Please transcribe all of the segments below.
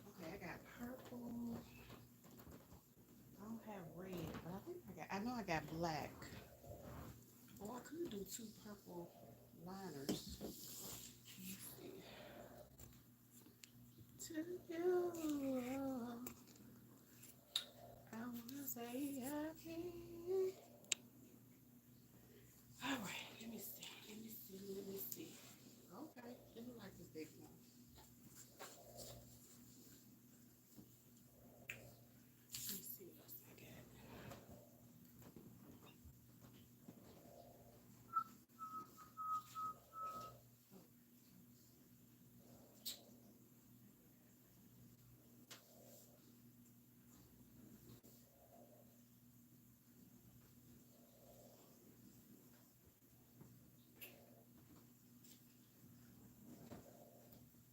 Okay, I got purple. I don't have red, but I think I know I got black. Oh, I could do two purple liners. Let me see. To you, I wanna say happy. All right, let me see. Let me see. Let me see. Okay, it look like this big one. Let me see what else I got.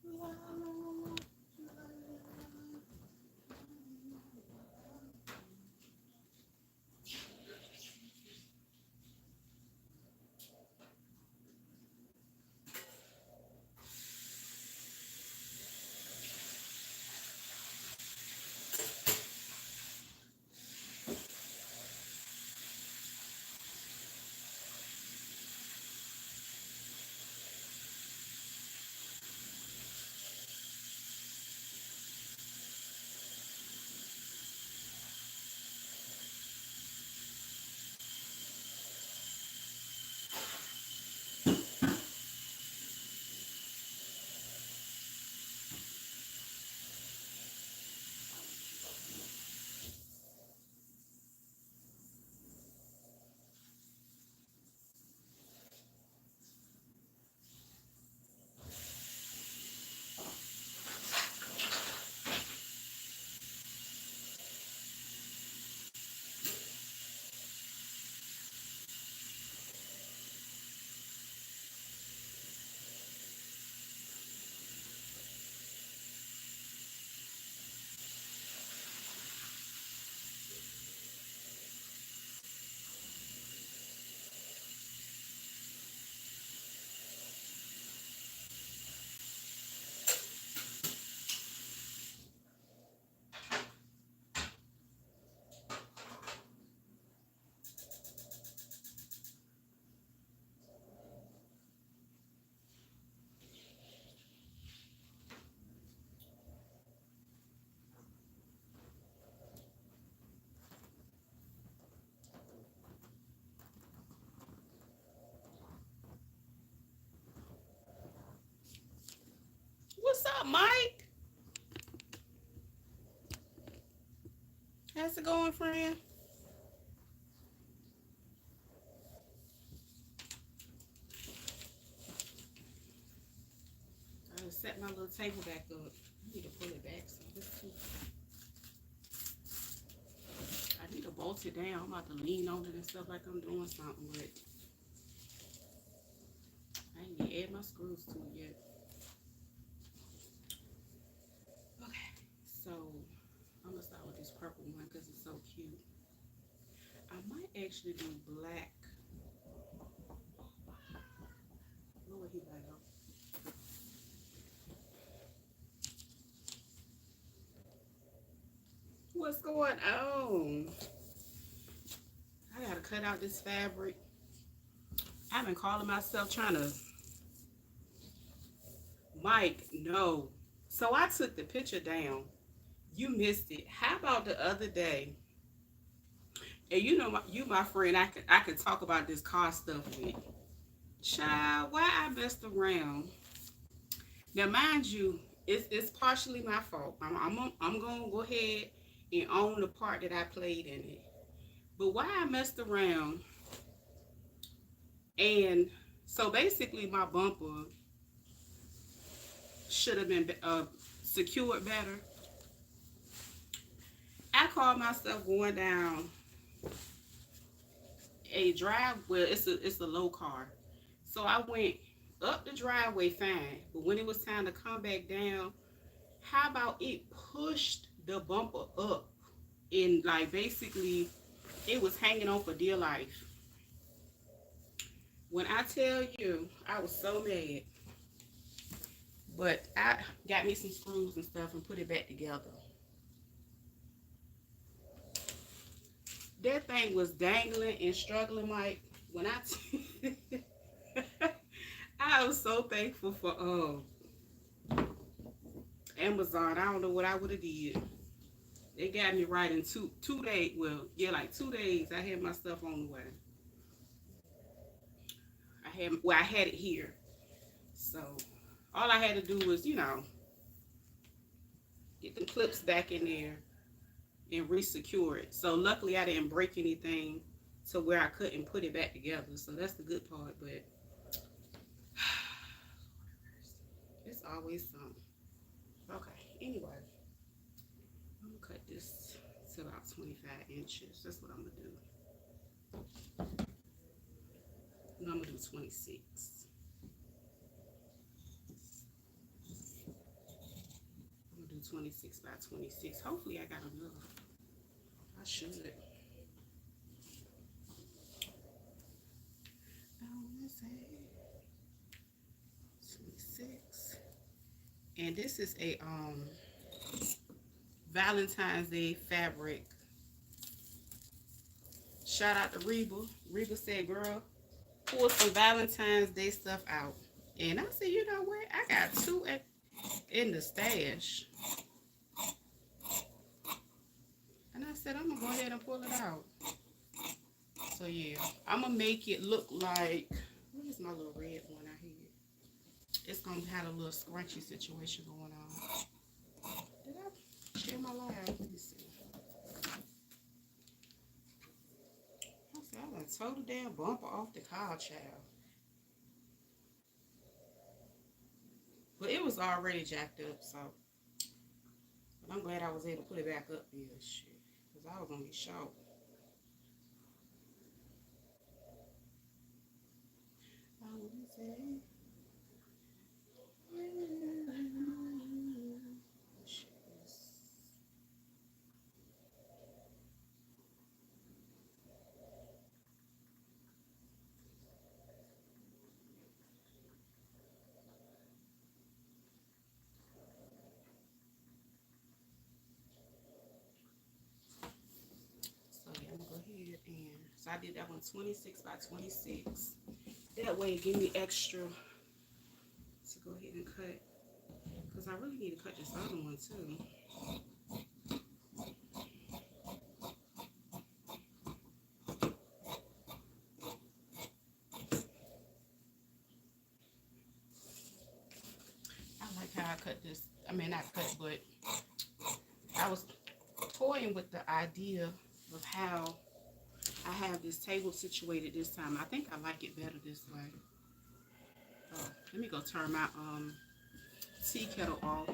La, la, la, la, la. What's up, Mike? How's it going, friend? I gotta set my little table back up. I need to pull it back. So this too. I need to bolt it down. I'm about to lean on it and stuff like I'm doing something, but I ain't even add my screws to it yet. Okay, so I'm gonna start with this purple one because it's so cute. I might actually do black. What would he like? What's going on? I gotta cut out this fabric. I've been calling myself trying to. Mike, no. So I took the picture down. You missed it. How about the other day? And you know, you my friend. I could talk about this car stuff with. Child, why I messed around? Now, mind you, it's partially my fault. I'm gonna go ahead and own the part that I played in it. But why I messed around and so basically my bumper should have been secured better. I called myself going down a drive. Well, it's a low car, so I went up the driveway fine. But when it was time to come back down, how about it pushed the bumper up and like basically it was hanging on for dear life. When I tell you, I was so mad. But I got me some screws and stuff and put it back together. That thing was dangling and struggling, Mike. When I was so thankful for Amazon. I don't know what I would have did. They got me right in two days. Well, yeah, like 2 days. I had my stuff on the way. I had it here. So all I had to do was, get the clips back in there and resecure it. So luckily I didn't break anything to where I couldn't put it back together. So that's the good part, but it's always something. Okay, anyway, I'm gonna cut this to about 25 inches. That's what I'm gonna do. And I'm gonna do 26. I'm gonna do 26 by 26. Hopefully I got enough. I should. I wanna say 26. And this is a Valentine's Day fabric. Shout out to Reba. Reba said, girl, pull some Valentine's Day stuff out. And I said, you know what? I got two in the stash. And I said, I'm going to go ahead and pull it out. So yeah, I'm going to make it look like, what is my little red one I had? It's going to have a little scrunchy situation going on. Did I share my live? Let me see. I said, I done tore the damn bumper off the car, child. But it was already jacked up, so. But I'm glad I was able to put it back up there, shit. Because I was going to be short. I would say. So yeah, I'm gonna go ahead and so I did that one 26 by 26. That way it give me extra to go ahead and cut. Because I really need to cut this other one too. I like how I cut this. I mean not cut, but I was toying with the idea of how I have this table situated this time. I think I like it better this way. Oh, let me go turn my tea kettle off.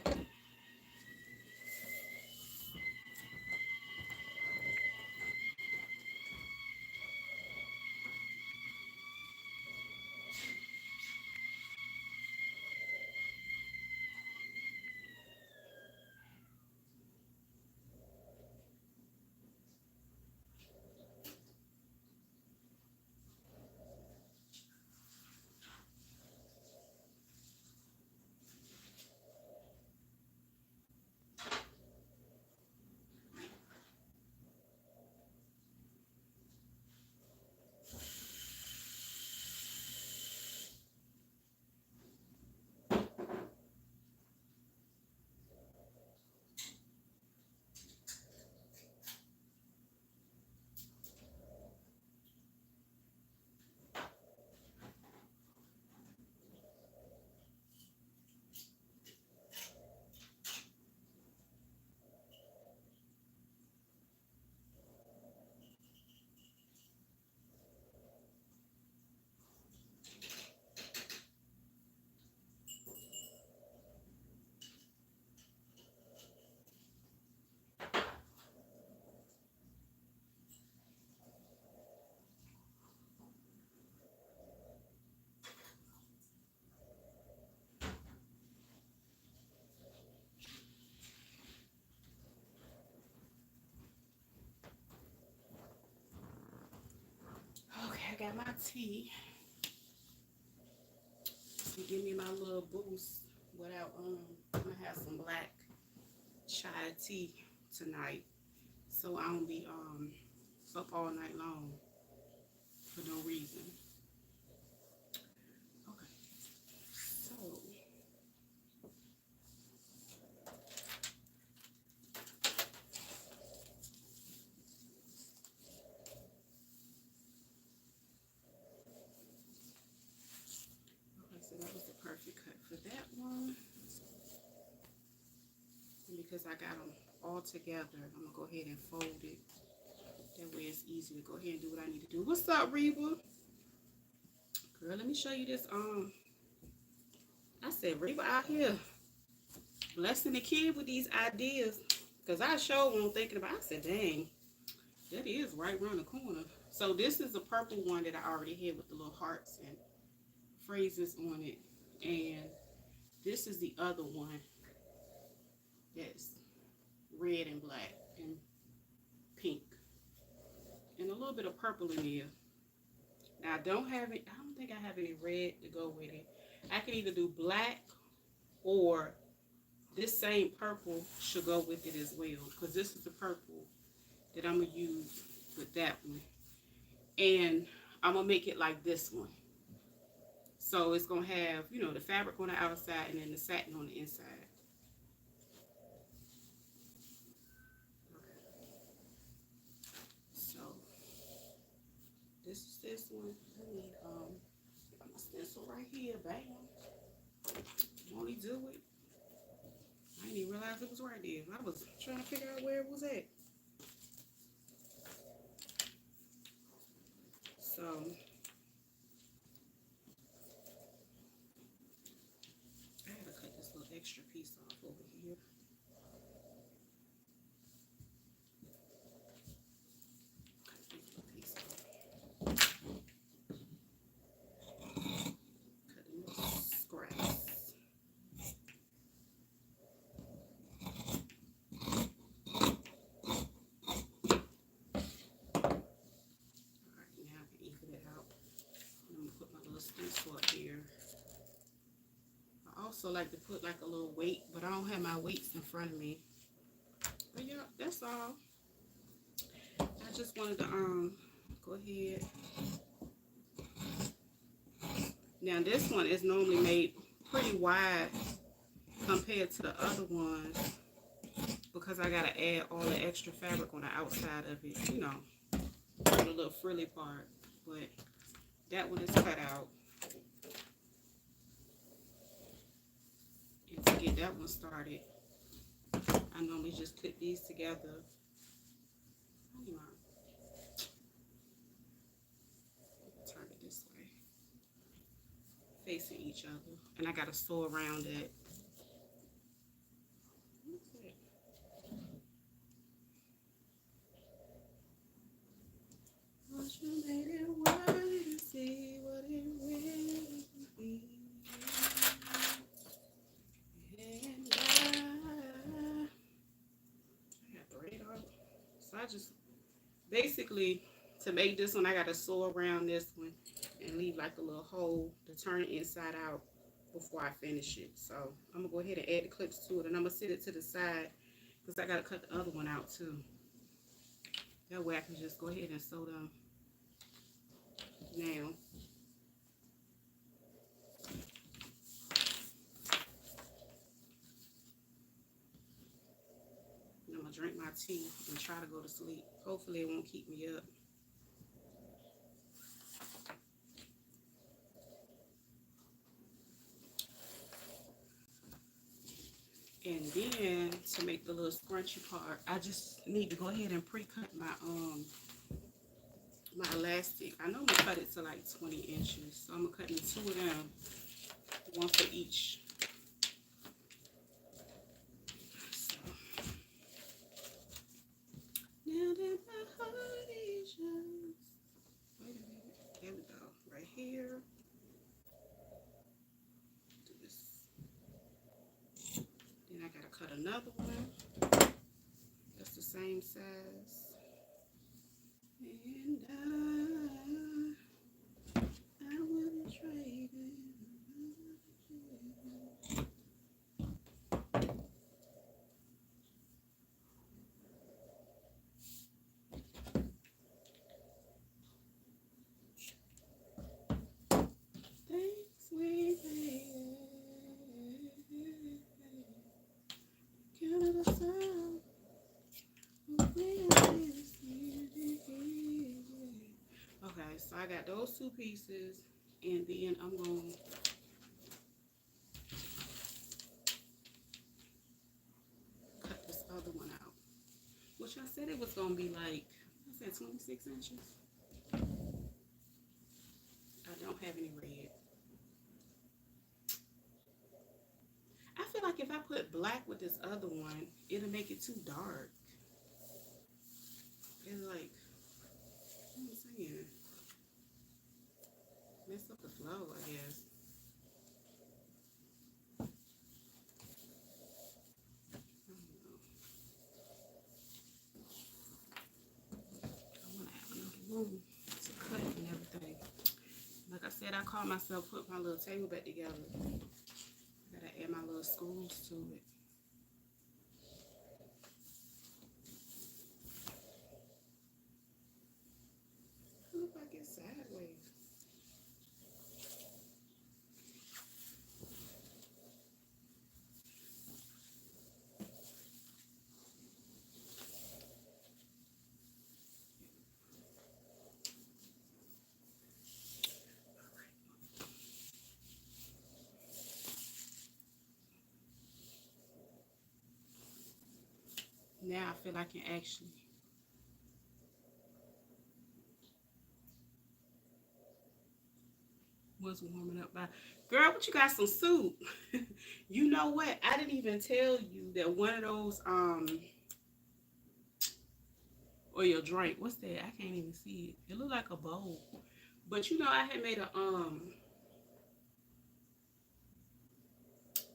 tea to give me my little boost without I'm gonna have some black chai tea tonight, so I don't be up all night long for no reason. Okay, so okay, so that was the perfect cut for that one. And because I got them all together, I'm gonna go ahead and fold it. That way it's easy to go ahead and do what I need to do. What's up, Reba? Girl, let me show you this. I said Reba out here blessing the kid with these ideas. Cause I sure wasn't thinking about. I said, dang, that is right around the corner. So this is a purple one that I already had with the little hearts and phrases on it, and this is the other one that's red and black and pink, and a little bit of purple in here. Now I don't have it. I don't think I have any red to go with it. I can either do black or this same purple should go with it as well, because this is the purple that I'm gonna use with that one, and I'm gonna make it like this one. So it's gonna have, you know, the fabric on the outside and then the satin on the inside. So this is this one. I need my stencil right here. Bam. Won't he do it? I didn't even realize it was right there. I was trying to figure out where it was at. So I had to cut this little extra piece off over here. Cut this little piece off. Cut the little scraps. Stencil up here. I also like to put like a little weight, but I don't have my weights in front of me. But yeah, that's all. I just wanted to go ahead. Now this one is normally made pretty wide compared to the other ones because I gotta add all the extra fabric on the outside of it, you know, the little frilly part. But that one is cut out. And to get that one started, I normally just clip these together. Turn it this way, facing each other, and I gotta sew around it. Once you made it worthy to see what it really could be. And I got the red on. So I just basically, to make this one, I gotta sew around this one and leave like a little hole to turn it inside out before I finish it. So I'm gonna go ahead and add the clips to it, and I'm gonna set it to the side because I gotta cut the other one out too. That way I can just go ahead and sew them now. And I'm gonna drink my tea and try to go to sleep. Hopefully it won't keep me up. And then to make the little scrunchy part, I just need to go ahead and pre-cut my my elastic. I know I'm gonna cut it to like 20 inches. So I'm gonna cut me 2 of them, one for each. So now that my heart is yours. Wait a minute. There we go. Right here. Do this. Then I gotta cut another one. That's the same size. And Okay, so I got those two pieces, and then I'm going to cut this other one out, which I said it was going to be like, I said 26 inches. I don't have any red. I feel like if I put black with this other one, it'll make it too dark. It's like, what am I saying? Mess up the flow, I guess. I want to have enough room to cut and everything. Like I said, I caught myself put my little table back together. I gotta add my little screws to it. What if I get sideways? Now I feel I can actually. Was warming up by. Girl, but you got some soup. You know what? I didn't even tell you that one of those or your drink. What's that? I can't even see it. It looked like a bowl. But you know I had made a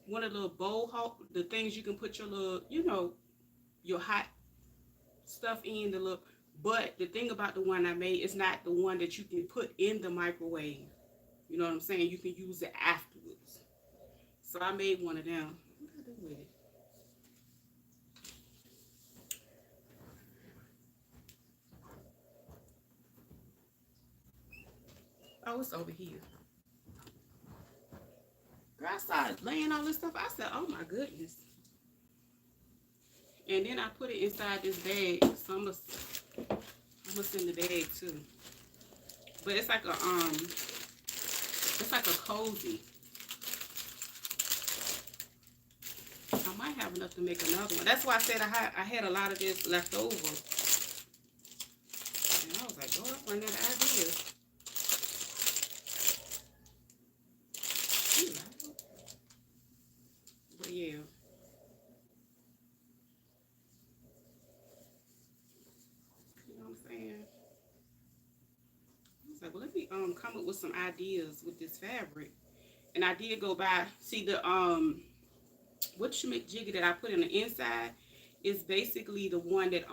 one of the little bowl, the things you can put your little, your hot stuff in the little. But the thing about the one I made is not the one that you can put in the microwave. You know what I'm saying? You can use it afterwards. So I made one of them. What did I do with it? Oh, it's over here. Girl, I started laying all this stuff. I said, oh my goodness. And then I put it inside this bag. So I'm gonna send the bag too. But it's like a cozy. I might have enough to make another one. That's why I said I had a lot of this left over. And I was like, oh, I'm running out of ideas. But yeah. You know what I'm saying? I was like, well, let me come up with some ideas with this fabric. And I did go by, see the what you make jiggy that I put in the inside is basically the one that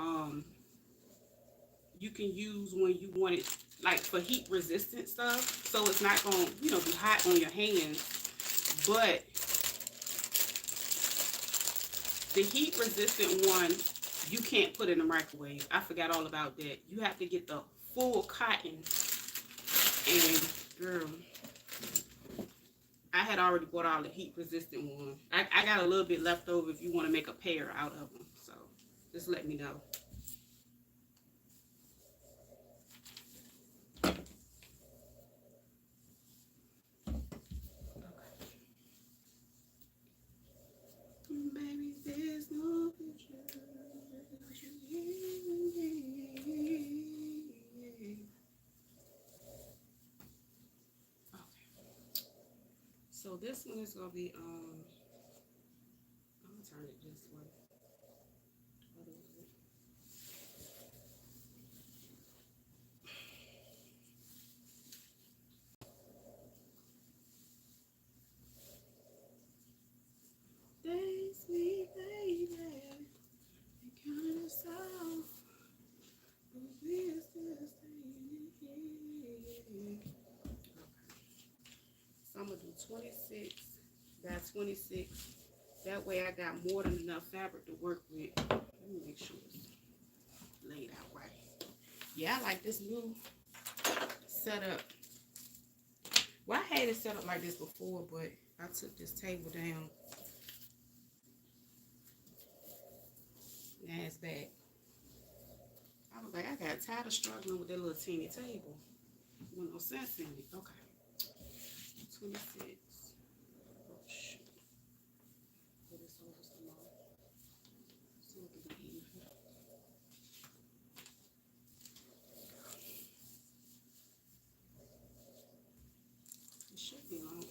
you can use when you want it like for heat resistant stuff. So it's not gonna, be hot on your hands. But the heat resistant one, you can't put in the microwave. I forgot all about that. You have to get the full cotton. And girl, I had already bought all the heat resistant one. I got a little bit left over if you want to make a pair out of them. So just let me know. Baby, there's no future. Okay. So this one is gonna be I'm gonna turn it this way. Days, sweet baby, it kind of sound, but we're still staying here. Okay. 26 by 26. That way I got more than enough fabric to work with. Let me make sure it's laid out right. Yeah, I like this new setup. Well, I had it set up like this before, but I took this table down. Now it's back. I was like, I got tired of struggling with that little teeny table. With no sense in it. Okay. 26. Oh, shoot. Put this over some more. So it can be even. It should be long enough.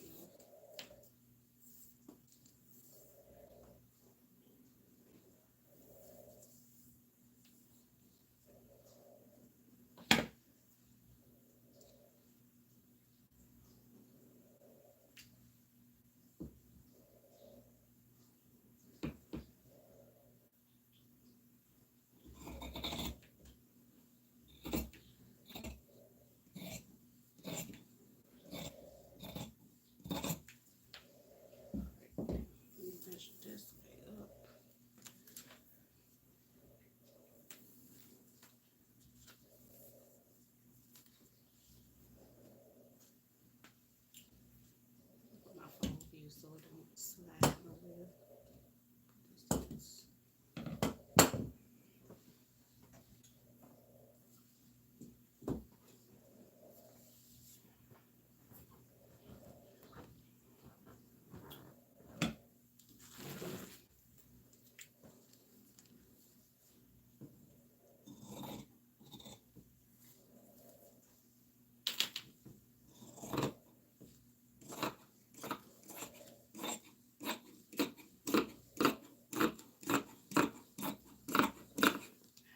Let me measure this way up. Put my phone view so it don't slide nowhere. Put this.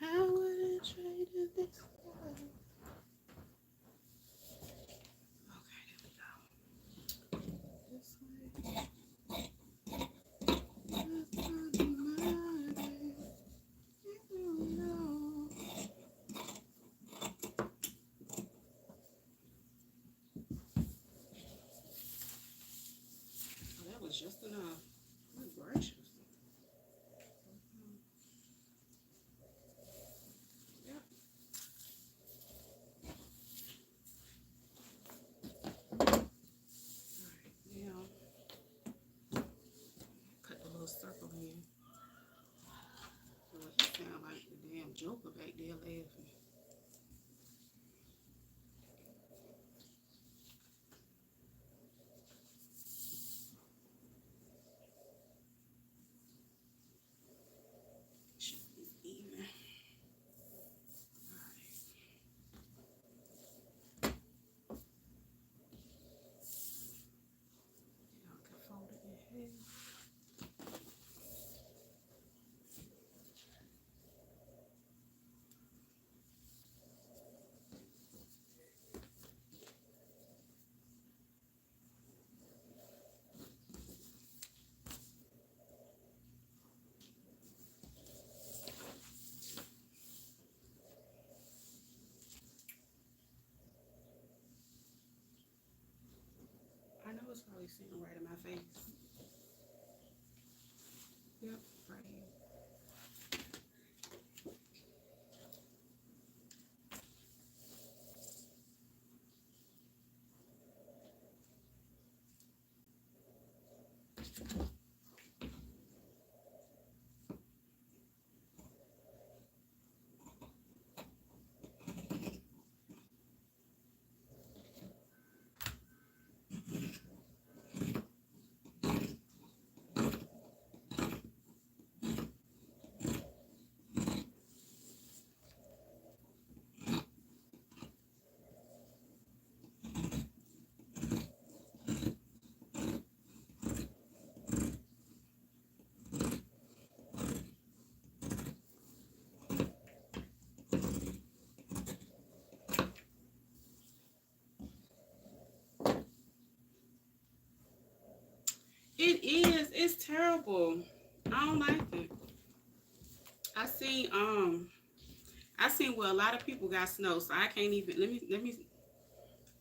How would I trade it this way? Okay, there we go. This way. Oh, that was just enough. Good gracious. Yep. Alright, now cut the little circle in. Boy, he sound like the damn Joker back there laughing. Should be even. Alright. Y'all can fold it in half. I know it's probably sitting right in my face. Yep, right here. It is. It's terrible. I don't like it. I seen I seen where a lot of people got snow, so I can't even let me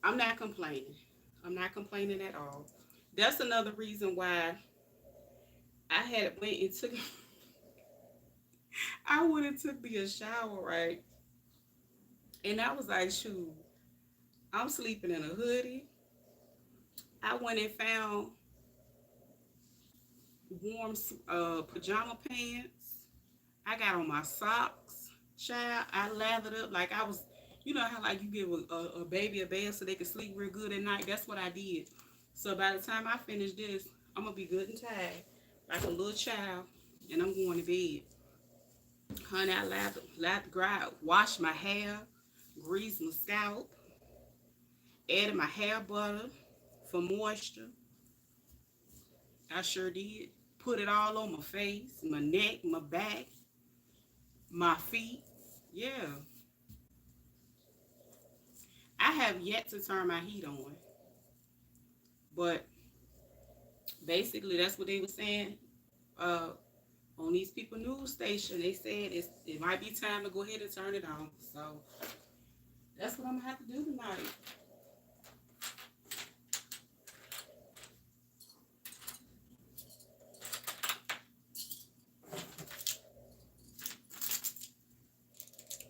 I'm not complaining. I'm not complaining at all. That's another reason why I had went and took I went and took me a shower, right? And I was like, shoot, I'm sleeping in a hoodie. I went and found warm pajama pants. I got on my socks. Child, I lathered up like I was, you know how like you give a baby a bath so they can sleep real good at night. That's what I did. So by the time I finish this, I'm gonna be good and tired, like a little child, and I'm going to bed. Honey, I lathered, ground, washed my hair, greased my scalp, added my hair butter for moisture. I sure did. Put it all on my face, my neck, my back, my feet. Yeah. I have yet to turn my heat on, but basically that's what they were saying. Uh, on these people news station, they said it might be time to go ahead and turn it on. So that's what I'm gonna have to do tonight.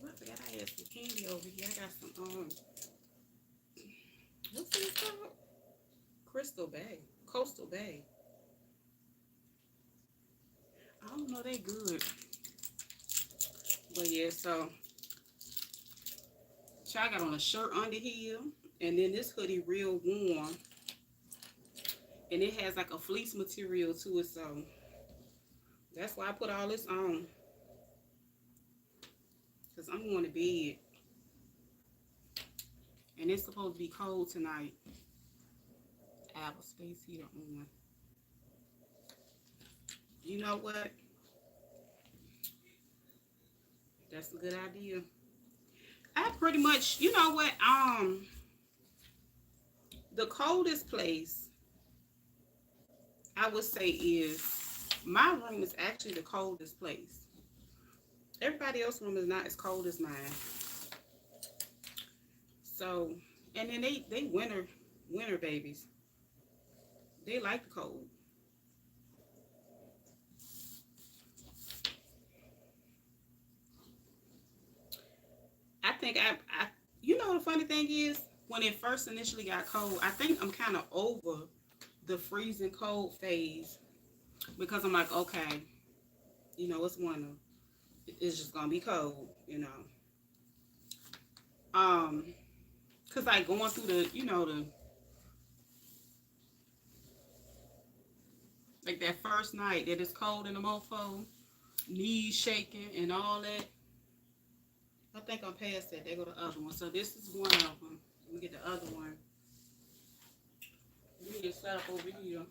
I forgot I had some candy over here. I got some what's this called? Crystal Bay, Coastal Bay. I don't know, they good, but yeah. So I got on a shirt under here, and then this hoodie real warm, and it has like a fleece material to it. So that's why I put all this on, cause I'm going to bed, and it's supposed to be cold tonight. I have a space heater on. You know what? That's a good idea. I pretty much, you know what? The coldest place I would say is my room is actually the coldest place. Everybody else's room is not as cold as mine. So, and then they winter babies. They like the cold. I think I you know the funny thing is when it first initially got cold, I think I'm kind of over the freezing cold phase because I'm like, okay, you know, it's winter. It's just gonna be cold, you know. Um, cause like going through the, you know, the like that first night that it's cold in the mofo, knees shaking and all that. I think I'm past that. They go the other one. So this is one of them. Let me get the other one. Let me get set up over here.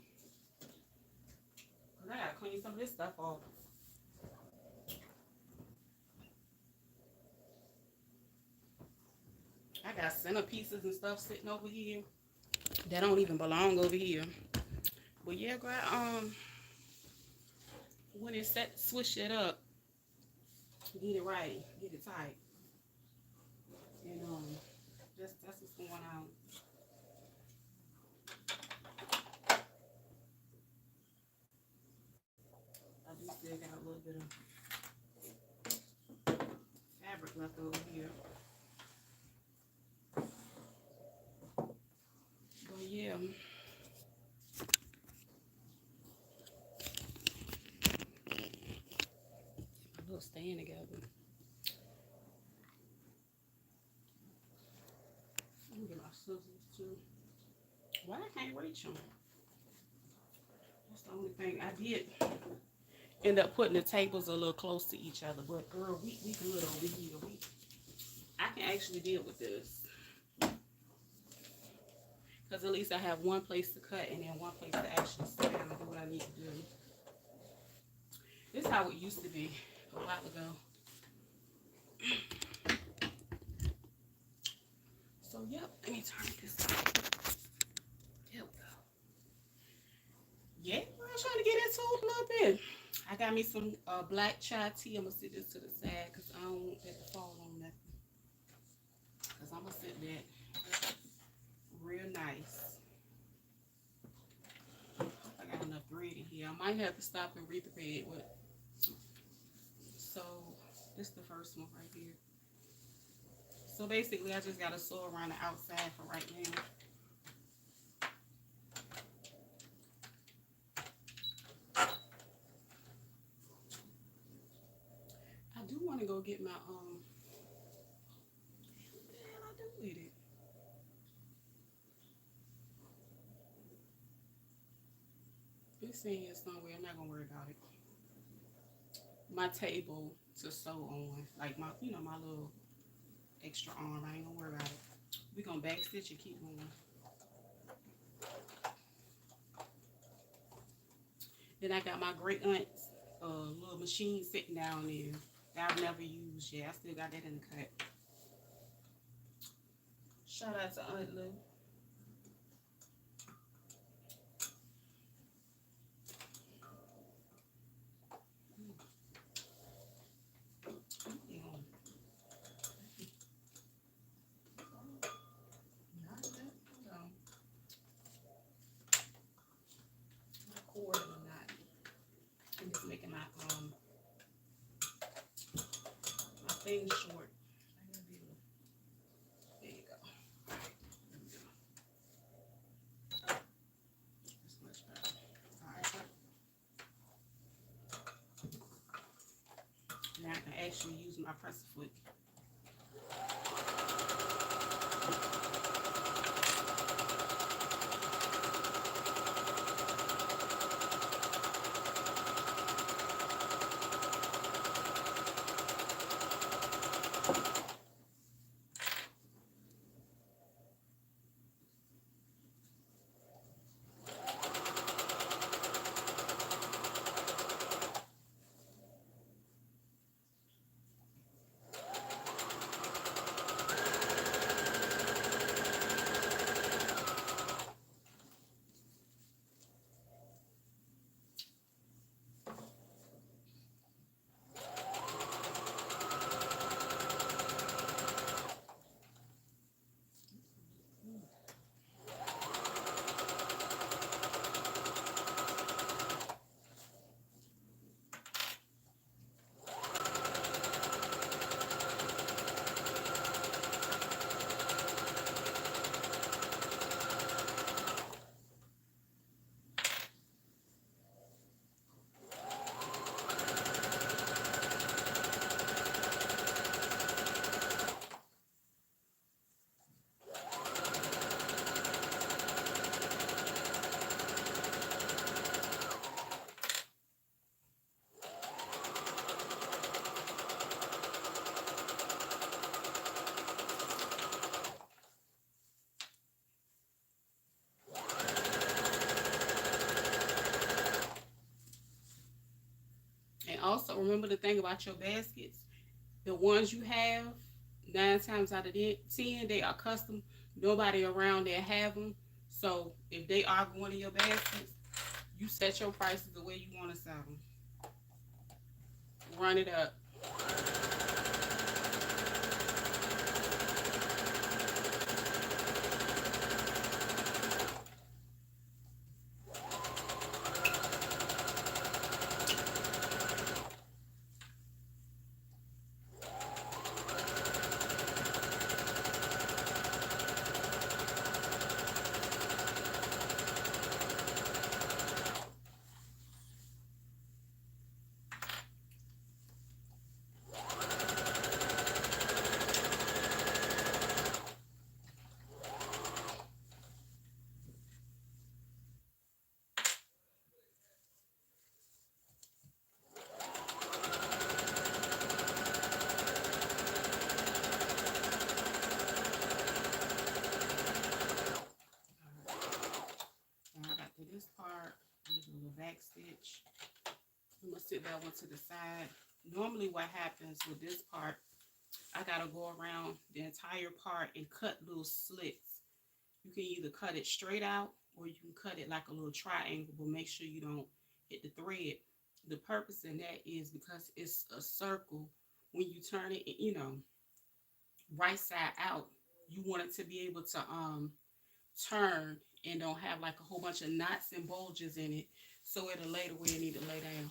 Cause I gotta clean some of this stuff off. I got centerpieces and stuff sitting over here that don't even belong over here. But yeah, girl, when it's set, switch it up, get it right, get it tight, and that's what's going on. I do still got a little bit of fabric left over here, but yeah, my little stand together. Let me get my scissors too. Why I can't reach them? That's the only thing I did. End up putting the tables a little close to each other, but girl, we good over here. I can actually deal with this because at least I have one place to cut and then one place to actually sit down and do what I need to do. This is how it used to be a while ago. So yep, let me turn this off. There we go. Yeah, I'm trying to get into it a little bit. I got me some black chai tea. I'm gonna sit this to the side because I don't want that to fall on nothing. Because I'm gonna sit that real nice. thread in here. I might have to stop and rethread, but so this is the first one right here. So basically, I just gotta sew around the outside for right now. I do want to go get my what the hell I do with it? It's in here somewhere. I'm not gonna worry about it. My table to sew on, like my, my little extra arm. I ain't gonna worry about it. We gonna back stitch and keep going. Then I got my great aunt's little machine sitting down there that I've never used yet. I still got that in the cut. Shout out to Aunt Lou. Cord or not. I'm just making my thing short. I gotta be able to, there you go. All right, there we go. That's much better. All right. Now I can actually use my presser foot. And also remember the thing about your baskets. The ones you have, 9 times out of 10, they are custom. Nobody around there have them. So if they are going in your baskets, you set your prices the way you want to sell them. Run it up. Now I got to this part. Use a little back stitch. I'm gonna sit that one to the side. Normally, what happens with this part, I gotta go around the entire part and cut little slits. You can either cut it straight out or you can cut it like a little triangle, but make sure you don't hit the thread. The purpose in that is because it's a circle. When you turn it, right side out, you want it to be able to turn and don't have like a whole bunch of knots and bulges in it. so it'll lay the way it need to lay down.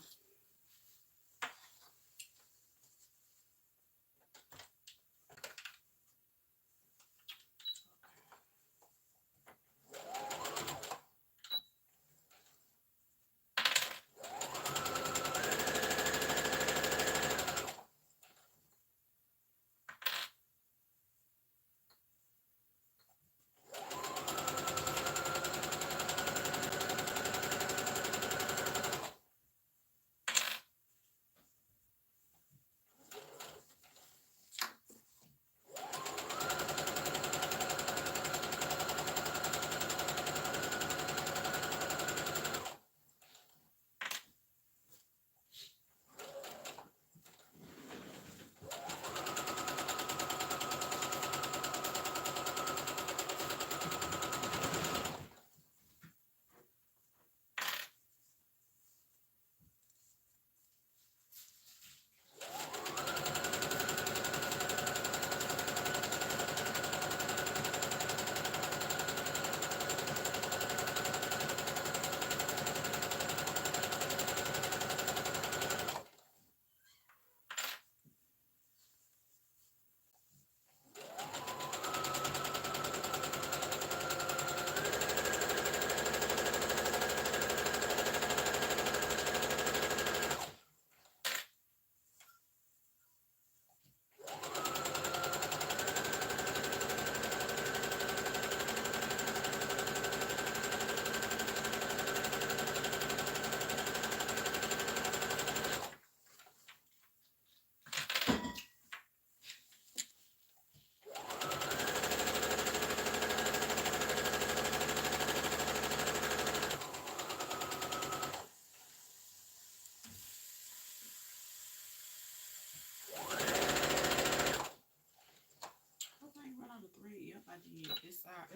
Hope I ain't run out of thread. Yep, I did.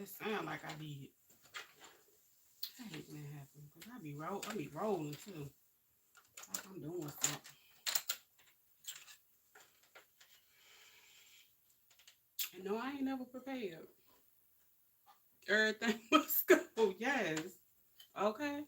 It sound like I did. I hate when that happens because I be rolling too. Like I'm doing something. And no, I ain't never prepared. Everything must go. Yes. Okay.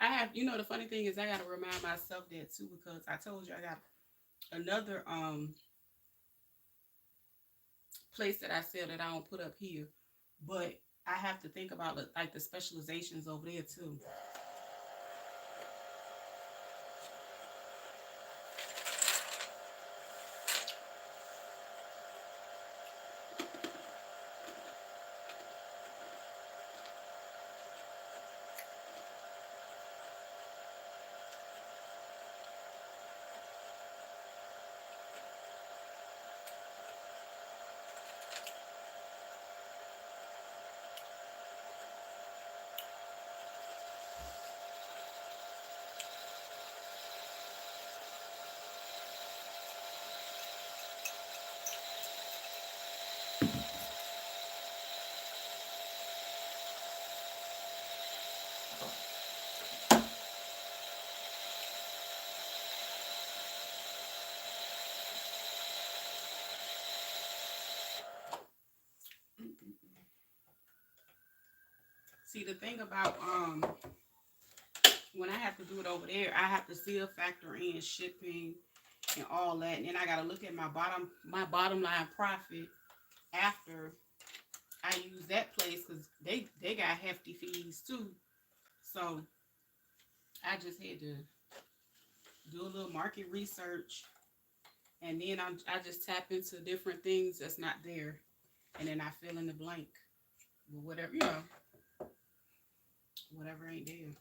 I have, the funny thing is I gotta remind myself that too because I told you I got another place that I sell that I don't put up here, but I have to think about like the specializations over there too. See the thing about when I have to do it over there, I have to still factor in shipping and all that, and then I gotta look at my bottom line profit after I use that place because they got hefty fees too. So I just had to do a little market research, and then I just tap into different things that's not there, and then I fill in the blank with whatever whatever ain't there.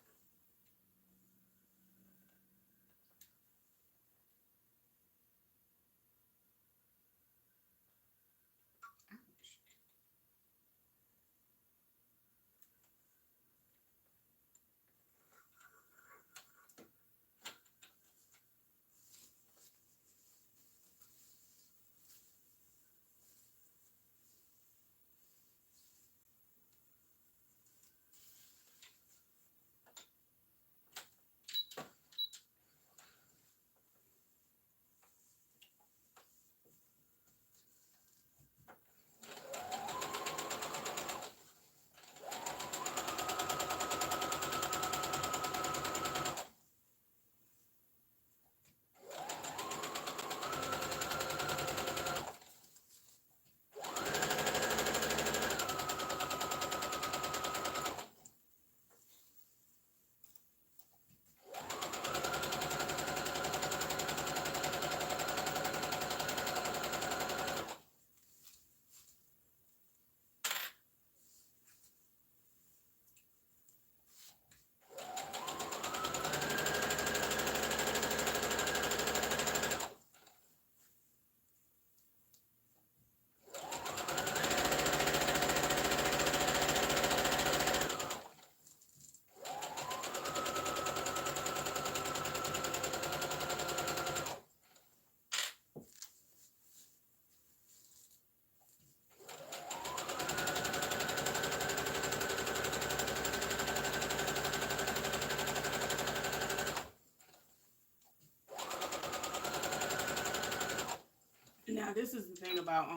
Now this is the thing about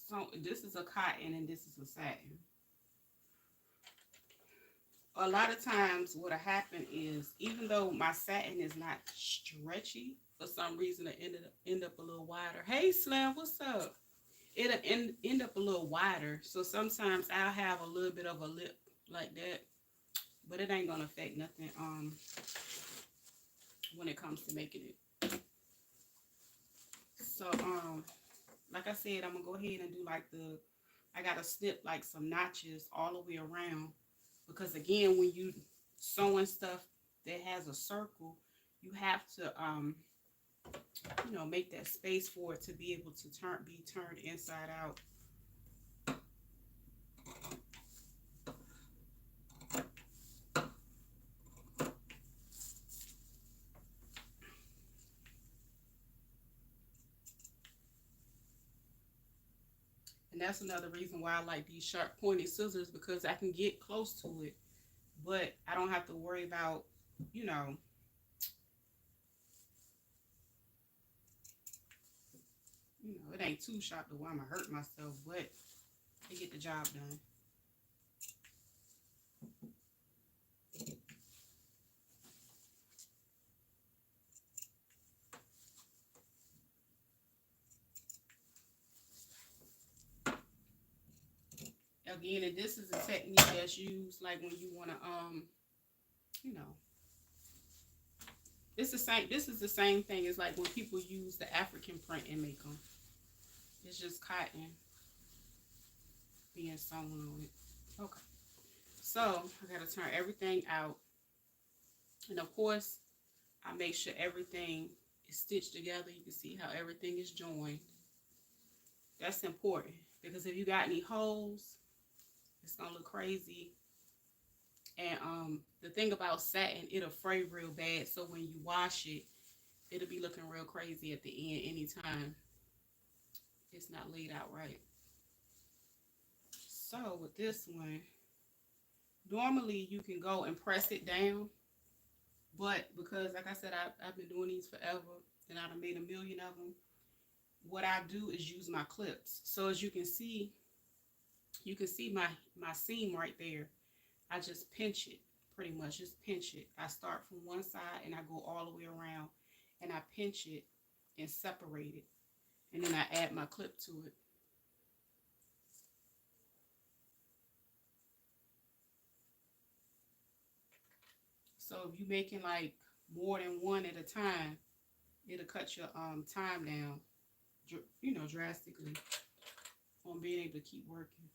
so this is a cotton and this is a satin. A lot of times what'll happen is even though my satin is not stretchy, for some reason it end up a little wider. Hey Slim, what's up? It'll end up a little wider. So sometimes I'll have a little bit of a lip like that, but it ain't gonna affect nothing when it comes to making it. So like I said, I'm gonna go ahead and do like I gotta snip like some notches all the way around, because again, when you sewing stuff that has a circle, you have to make that space for it to be able to be turned inside out. And that's another reason why I like these sharp pointed scissors, because I can get close to it, but I don't have to worry about, you know, it ain't too sharp to where I'm gonna hurt myself, but they get the job done. Again, and this is a technique that's used like when you wanna you know, this is the same thing as like when people use the African print and make them. It's just cotton being sewn on it. Okay. So I gotta turn everything out. And of course, I make sure everything is stitched together. You can see how everything is joined. That's important because if you got any holes, it's gonna look crazy. And the thing about satin, it'll fray real bad. So when you wash it, it'll be looking real crazy at the end anytime it's not laid out right. So with this one, normally you can go and press it down, but because like I said, I've been doing these forever and I've made a million of them. What I do is use my clips. So as you can see my seam right there. I just pinch it, pretty much just pinch it. I start from one side and I go all the way around and I pinch it and separate it. And then I add my clip to it. So if you're making like more than one at a time, it'll cut your time down, drastically on being able to keep working.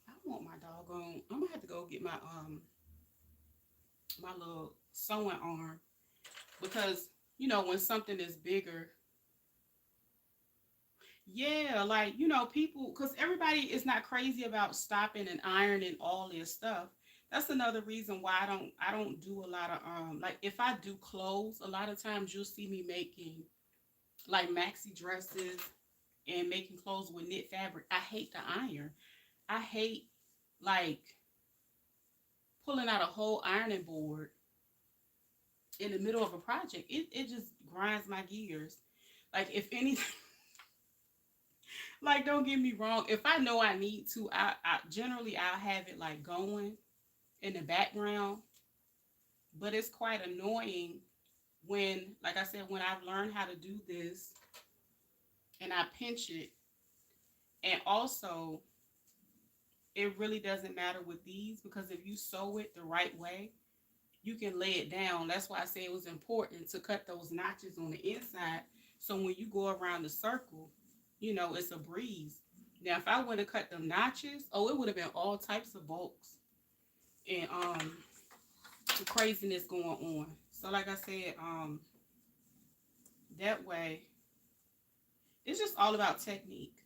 I want my doggone. I'm gonna have to go get my little sewing arm, because when something is bigger, yeah, like people, because everybody is not crazy about stopping and ironing all this stuff. That's another reason why I don't do a lot of like if I do clothes, a lot of times you'll see me making like maxi dresses and making clothes with knit fabric. I hate the iron. I hate like pulling out a whole ironing board in the middle of a project. It just grinds my gears. Like if anything, like don't get me wrong. If I know I need to, I generally I'll have it like going in the background. But it's quite annoying when, like I said, when I've learned how to do this and I pinch it, and also it really doesn't matter with these, because if you sew it the right way, you can lay it down. That's why I say it was important to cut those notches on the inside. So when you go around the circle, it's a breeze. Now, if I would have cut them notches, oh, it would have been all types of bulks and craziness going on. So like I said, that way, it's just all about technique.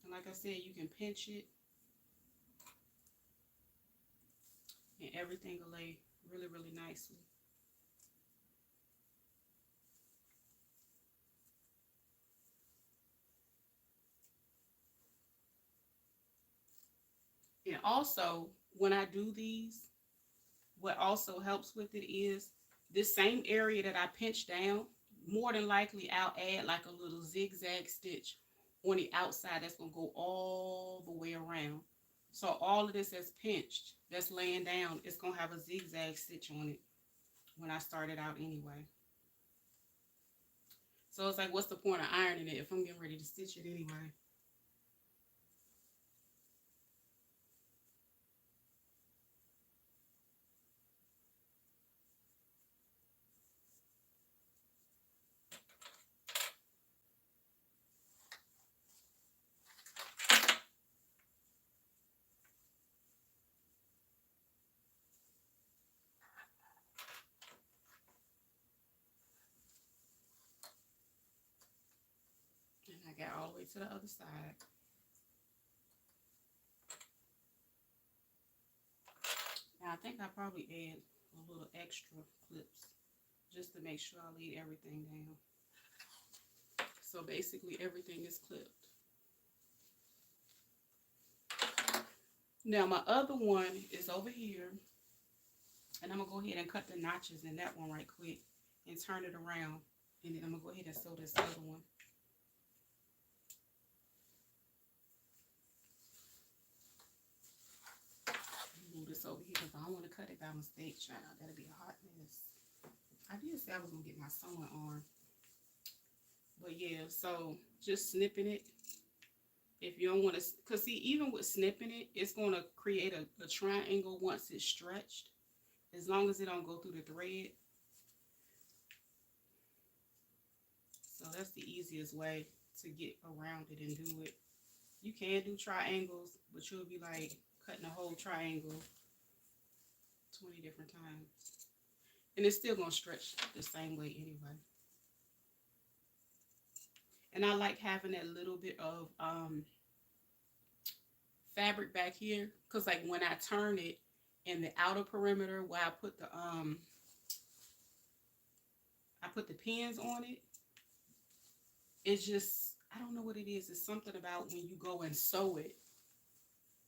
And like I said, you can pinch it and everything will lay really, really nicely. And also, when I do these, what also helps with it is this same area that I pinch down, more than likely I'll add like a little zigzag stitch on the outside that's going to go all the way around. So all of this that's pinched, that's laying down, it's going to have a zigzag stitch on it when I start it out anyway. So it's like, what's the point of ironing it if I'm getting ready to stitch it anyway? And I got all the way to the other side. Now I think I probably add a little extra clips just to make sure I leave everything down. So basically everything is clipped. Now my other one is over here, and I'm gonna go ahead and cut the notches in that one right quick and turn it around, and then I'm gonna go ahead and sew this other one. Move this over here because I don't want to cut it by mistake, child. That'll be a hot mess. I did say I was gonna get my sewing arm, but yeah. So just snipping it. If you don't want to, because see, even with snipping it, it's gonna create a triangle once it's stretched. As long as it don't go through the thread. So that's the easiest way to get around it and do it. You can do triangles, but you'll be like cutting a whole triangle 20 different times. And it's still going to stretch the same way anyway. And I like having that little bit of fabric back here, because like when I turn it in the outer perimeter where I put the pins on it, it's just, I don't know what it is. It's something about when you go and sew it,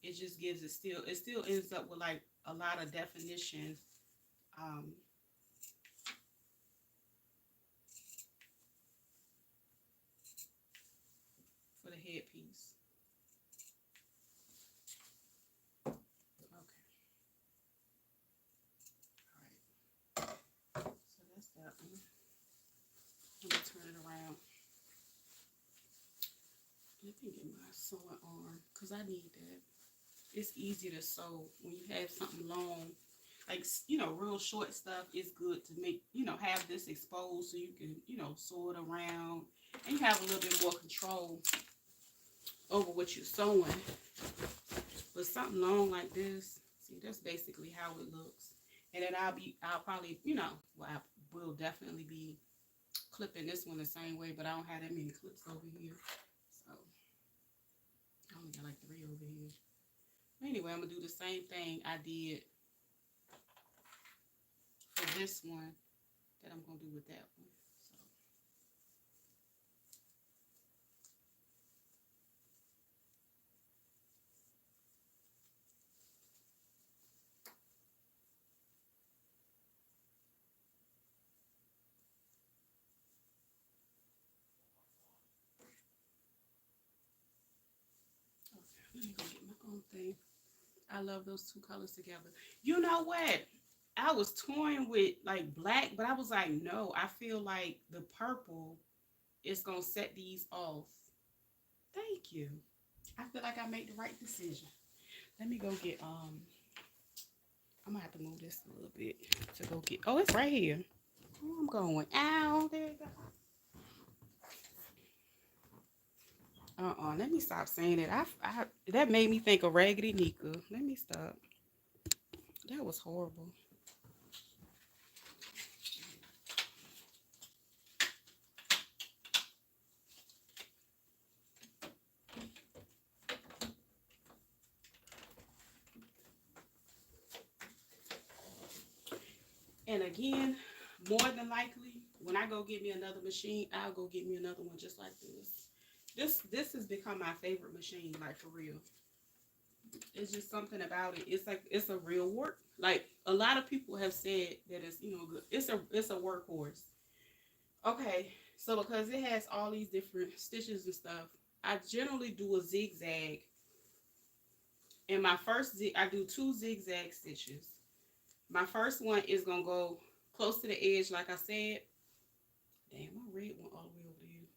it just gives it still ends up with like a lot of definition. Um, for the headpiece. Okay. All right. So that's that one. Let me turn it around. Let me get my sewing arm because I need that. It's easy to sew when you have something long. Like, real short stuff is good to make, have this exposed so you can, sew it around. And you have a little bit more control over what you're sewing. But something long like this, see, that's basically how it looks. And then I'll probably, I will definitely be clipping this one the same way, but I don't have that many clips over here. So, I only got like 3 over here. Anyway, I'm going to do the same thing I did for this one that I'm going to do with that one. Let me go get my own thing. I love those 2 colors together. You know what? I was toying with like black, but I was like, no, I feel like the purple is going to set these off. Thank you. I feel like I made the right decision. Let me go get, I'm going to have to move this a little bit to go get, oh, it's right here. Oh, I'm going, ow, there it goes. Let me stop saying it. That made me think of Raggedy Nika. Let me stop. That was horrible. And again, more than likely, when I go get me another machine, I'll go get me another one just like this. This has become my favorite machine, like for real. It's just something about it. It's like it's a real work. Like a lot of people have said that it's good. It's a workhorse. Okay, so because it has all these different stitches and stuff, I generally do a zigzag. And my first I do two zigzag stitches. My first one is gonna go close to the edge, like I said. Damn, my red one all the way over there.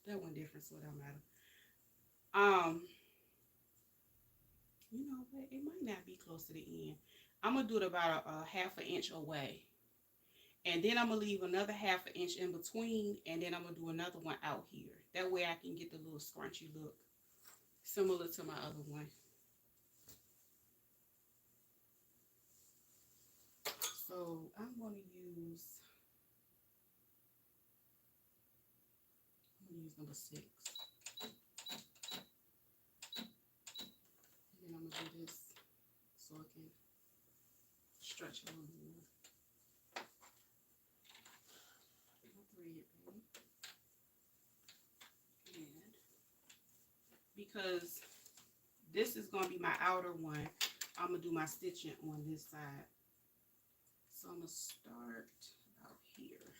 That one different, so it don't matter. You know what? It might not be close to the end. I'm gonna do it about a half an inch away, and then I'm gonna leave another half an inch in between, and then I'm gonna do another one out here. That way I can get the little scrunchy look, similar to my other one. So I'm gonna use number 6, and then I'm gonna do this so it can stretch a little more. My thread, baby. And because this is gonna be my outer one, I'm gonna do my stitching on this side. So I'm gonna start about here.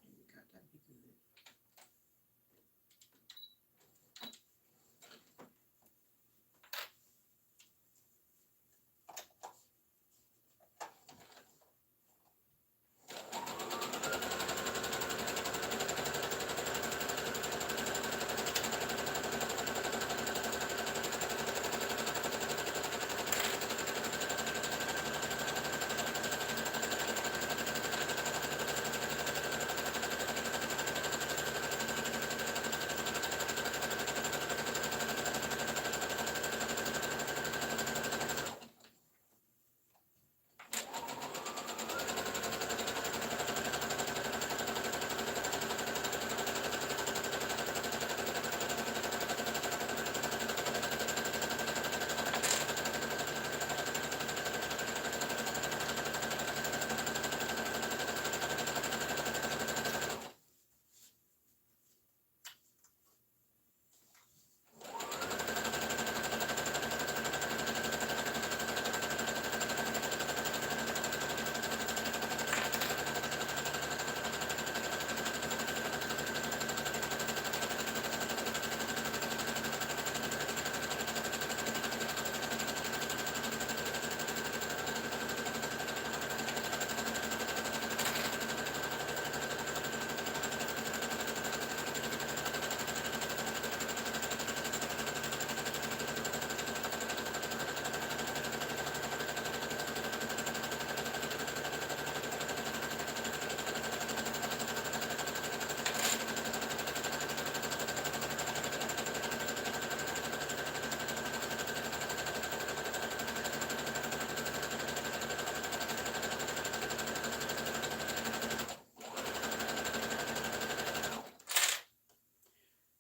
There we go, that'd be good.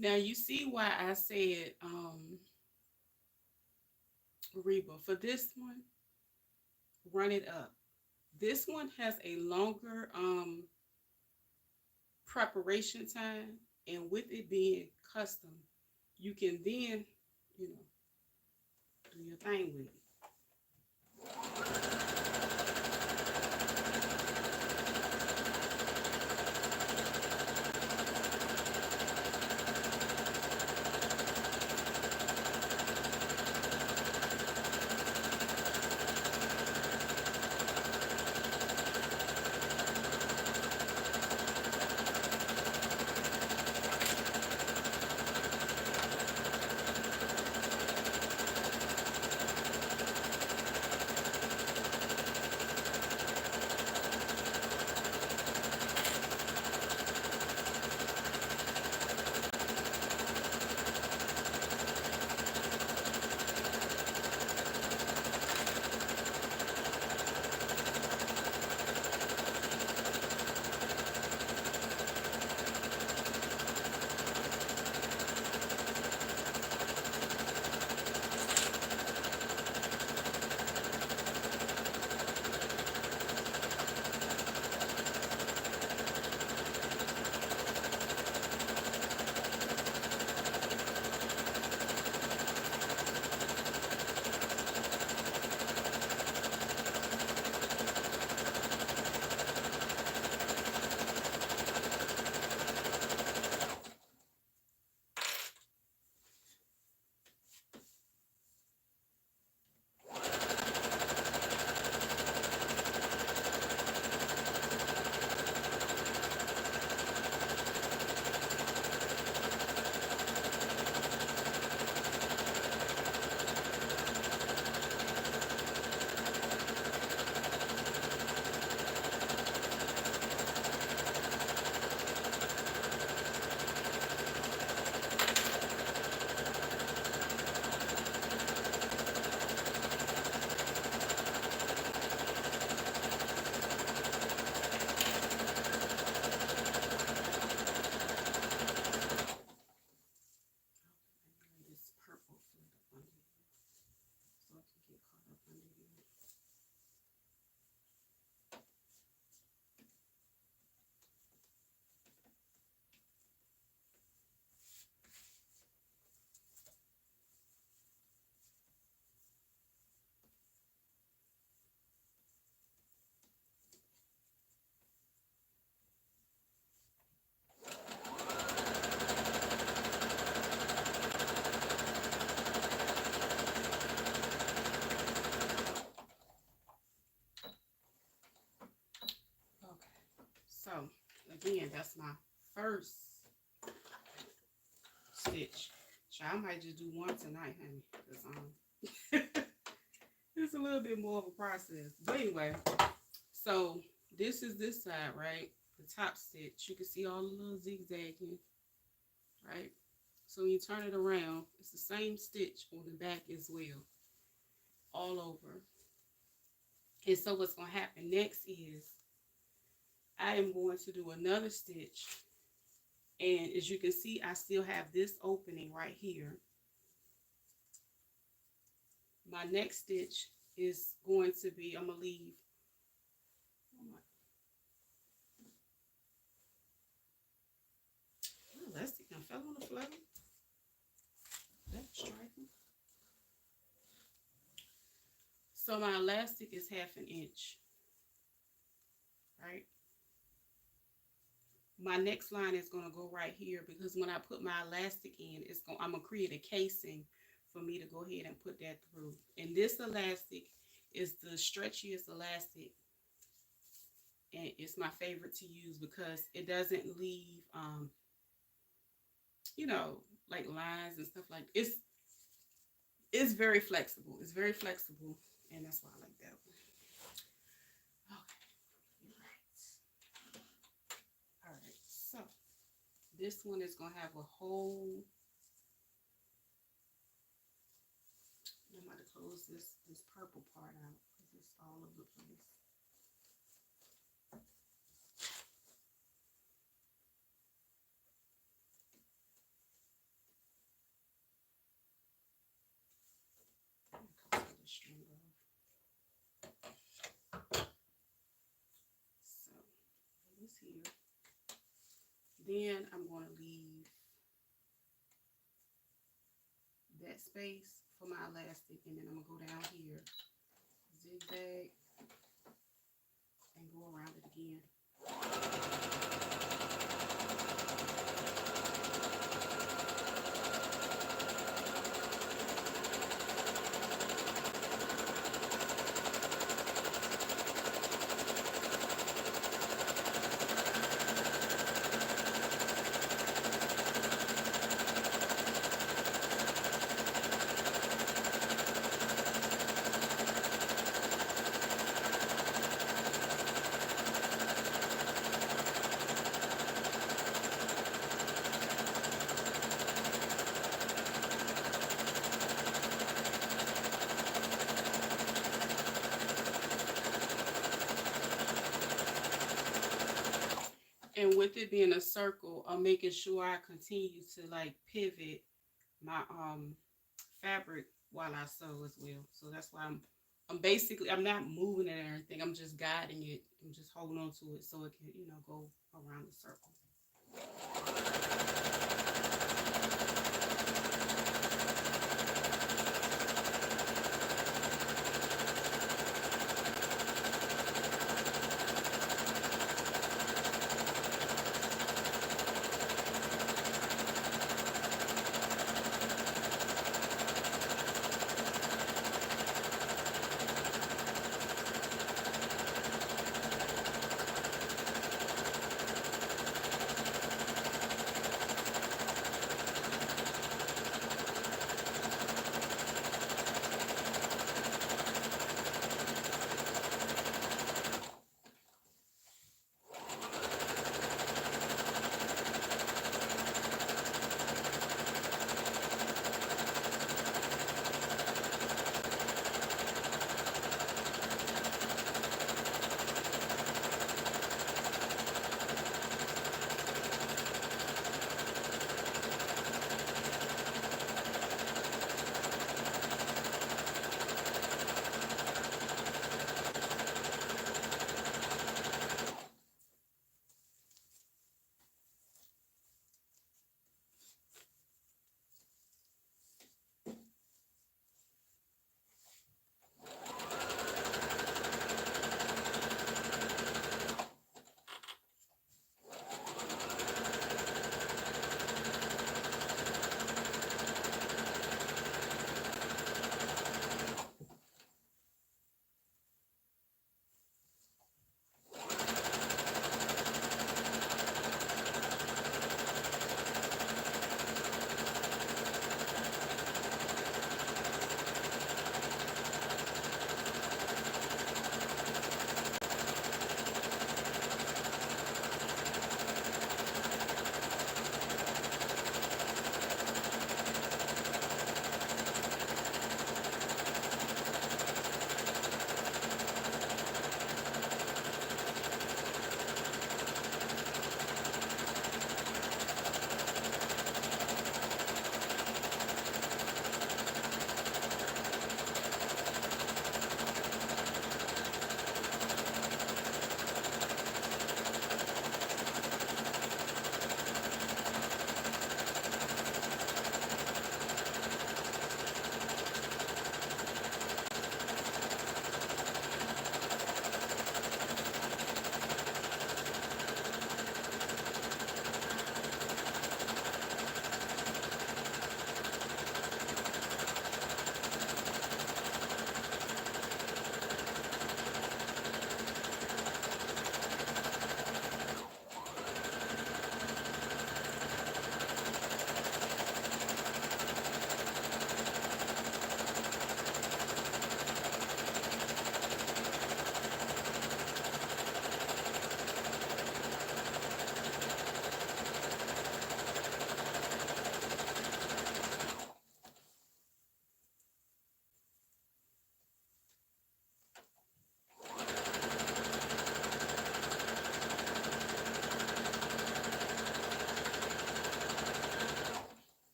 Now you see why I said Reba, for this one, run it up. This one has a longer preparation time, and with it being custom, you can then, you know, do your thing with it. again, that's my first stitch. So I might just do one tonight, honey, because it's a little bit more of a process. But anyway, so this is this side, right? The top stitch. You can see all the little zigzagging, right? So when you turn it around, it's the same stitch on the back as well, all over. And so what's going to happen next is I am going to do another stitch. And as you can see, I still have this opening right here. My next stitch is going to be, I'm going to leave, oh my, elastic done fell on the floor. That's striking. So my elastic is 1/2 inch, right? My next line is going to go right here because when I put my elastic in, I'm going to create a casing for me to go ahead and put that through. And this elastic is the stretchiest elastic, and it's my favorite to use because it doesn't leave you know, like lines and stuff like it's very flexible. It's very flexible, and that's why I like that one. Okay, all right. So this one is gonna have a whole. I'm about to close this purple part out because it's all over the place. String off. So this here. Then I'm going to leave that space for my elastic, and then I'm going to go down here, zigzag, and go around it again. And with it being a circle, I'm making sure I continue to like pivot my fabric while I sew as well. So that's why I'm basically, I'm not moving it or anything. I'm just guiding it. I'm just holding on to it so it can, you know, go around the circle.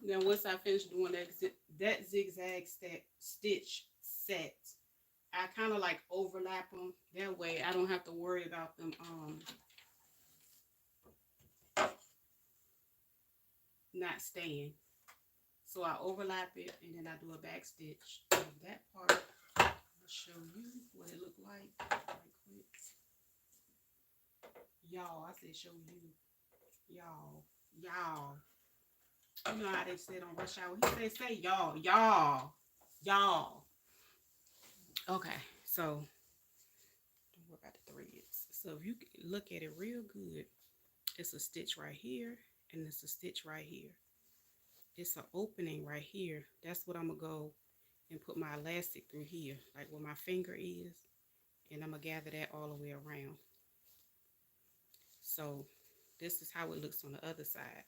Now once I finish doing that zigzag stitch set, I kind of like overlap them. That way I don't have to worry about them not staying. So I overlap it and then I do a back stitch. And that part, I'll show you what it looked like right quick. Y'all, I said show you. Y'all. Y'all. You know how they said on Rush Hour. He say y'all. Y'all. Y'all. Okay, so don't worry about the threads. So if you look at it real good, it's a stitch right here and it's a stitch right here. It's an opening right here. That's what I'm gonna go and put my elastic through here, like where my finger is, and I'm gonna gather that all the way around. So this is how it looks on the other side.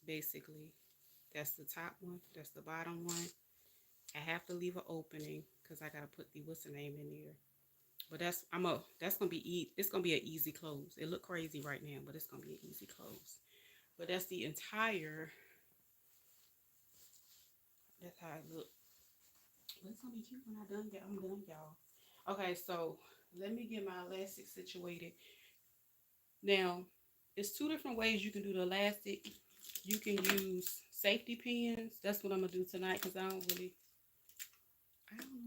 Basically, that's the top one, that's the bottom one. I have to leave an opening because I gotta put the what's the name in there. But that's gonna be it's gonna be an easy close. It look crazy right now, but it's gonna be an easy close. But that's the entire. That's how it look. But it's gonna be cute when I'm done, y'all. Okay, so let me get my elastic situated. Now, it's two different ways you can do the elastic. You can use safety pins. That's what I'm gonna do tonight because I don't know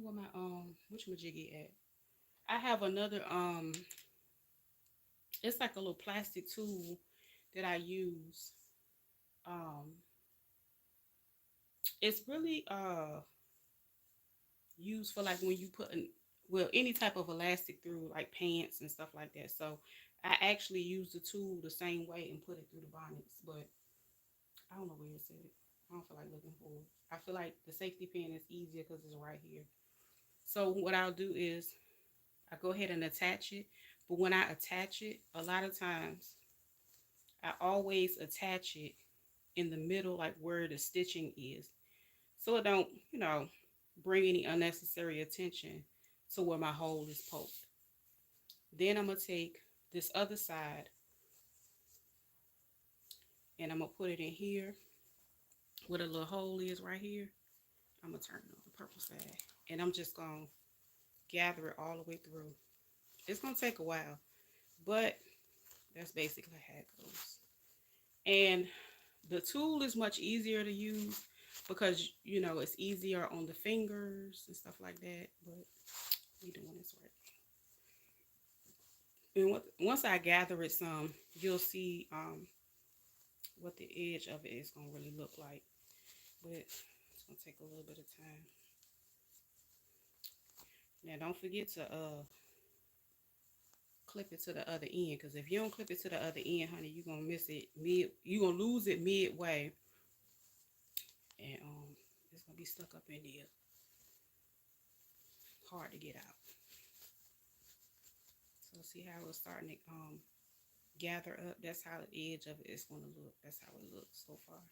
where my which majiggy at. I have another it's like a little plastic tool that I use. Um it's really used for like when you put any type of elastic through like pants and stuff like that. So I actually use the tool the same way and put it through the bonnets, but I don't know where it's at. I don't feel like looking for it. I feel like the safety pin is easier because it's right here. So what I'll do is I go ahead and attach it. But when I attach it, a lot of times I always attach it in the middle, like where the stitching is. So it don't, bring any unnecessary attention to where my hole is poked. Then I'm going to take this other side and I'm going to put it in here where the little hole is right here. I'm going to turn it on the purple side. And I'm just going to gather it all the way through. It's going to take a while, but that's basically how it goes. And the tool is much easier to use because, it's easier on the fingers and stuff like that. But we doing this right. And once I gather it some, you'll see what the edge of it is going to really look like. But it's going to take a little bit of time. Now, don't forget to clip it to the other end, because if you don't clip it to the other end, honey, you're going to miss it you're going to lose it midway. And it's going to be stuck up in there. Hard to get out. So see how it's starting to gather up? That's how the edge of it is going to look. That's how it looks so far.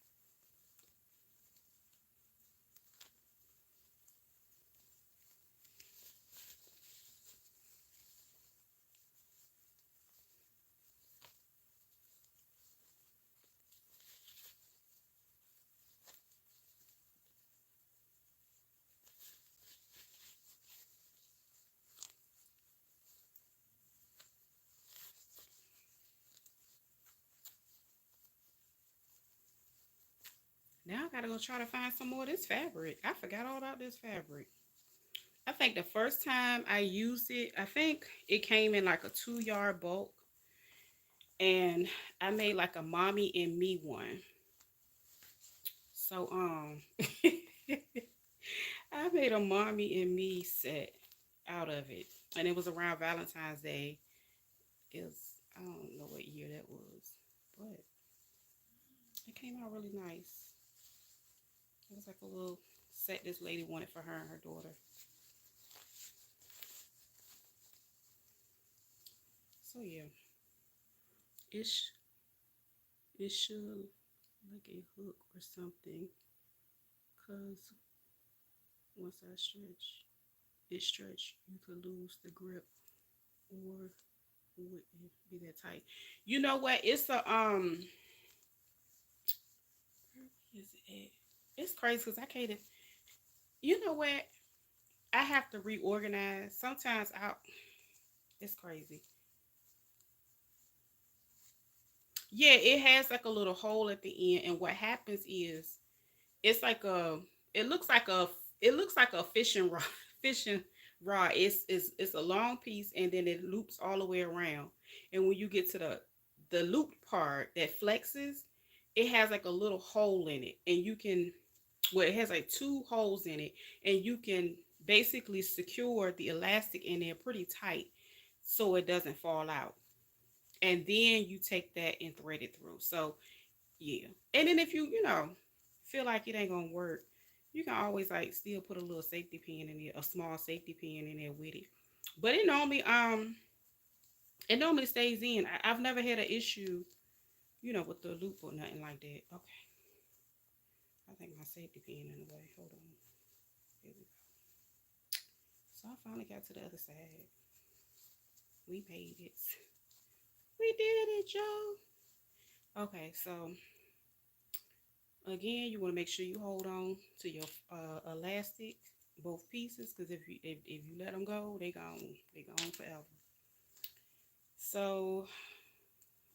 Now I gotta go try to find some more of this fabric. I forgot all about this fabric. I think the first time I used it, I think it came in like a 2-yard bulk. And I made like a mommy and me one. So I made a mommy and me set out of it. And it was around Valentine's Day. It was, I don't know what year that was, but it came out really nice. It was like a little set this lady wanted for her and her daughter. So yeah, it should like a hook or something, cause once I stretch, you could lose the grip or wouldn't be that tight. You know what? It's a Is it? It's crazy because I can't. You know what? I have to reorganize. Sometimes I. It's crazy. Yeah, it has like a little hole at the end, and what happens is it's like a. It looks like a. It looks like a fishing rod. Fishing rod. It's a long piece, and then it loops all the way around. And when you get to the loop part that flexes, it has like a little hole in it, and you can. Well, it has like two holes in it, and you can basically secure the elastic in there pretty tight, so it doesn't fall out. And then you take that and thread it through. So yeah. And then if you feel like it ain't gonna work, you can always like still put a little safety pin in there, a small safety pin in there with it. But it normally stays in. I've never had an issue, with the loop or nothing like that. Okay. I think my safety pin in the way. Hold on. Here we go. So I finally got to the other side. We made it. We did it, Joe. Okay, so again, you want to make sure you hold on to your elastic, both pieces, because if you let them go, they gone forever. So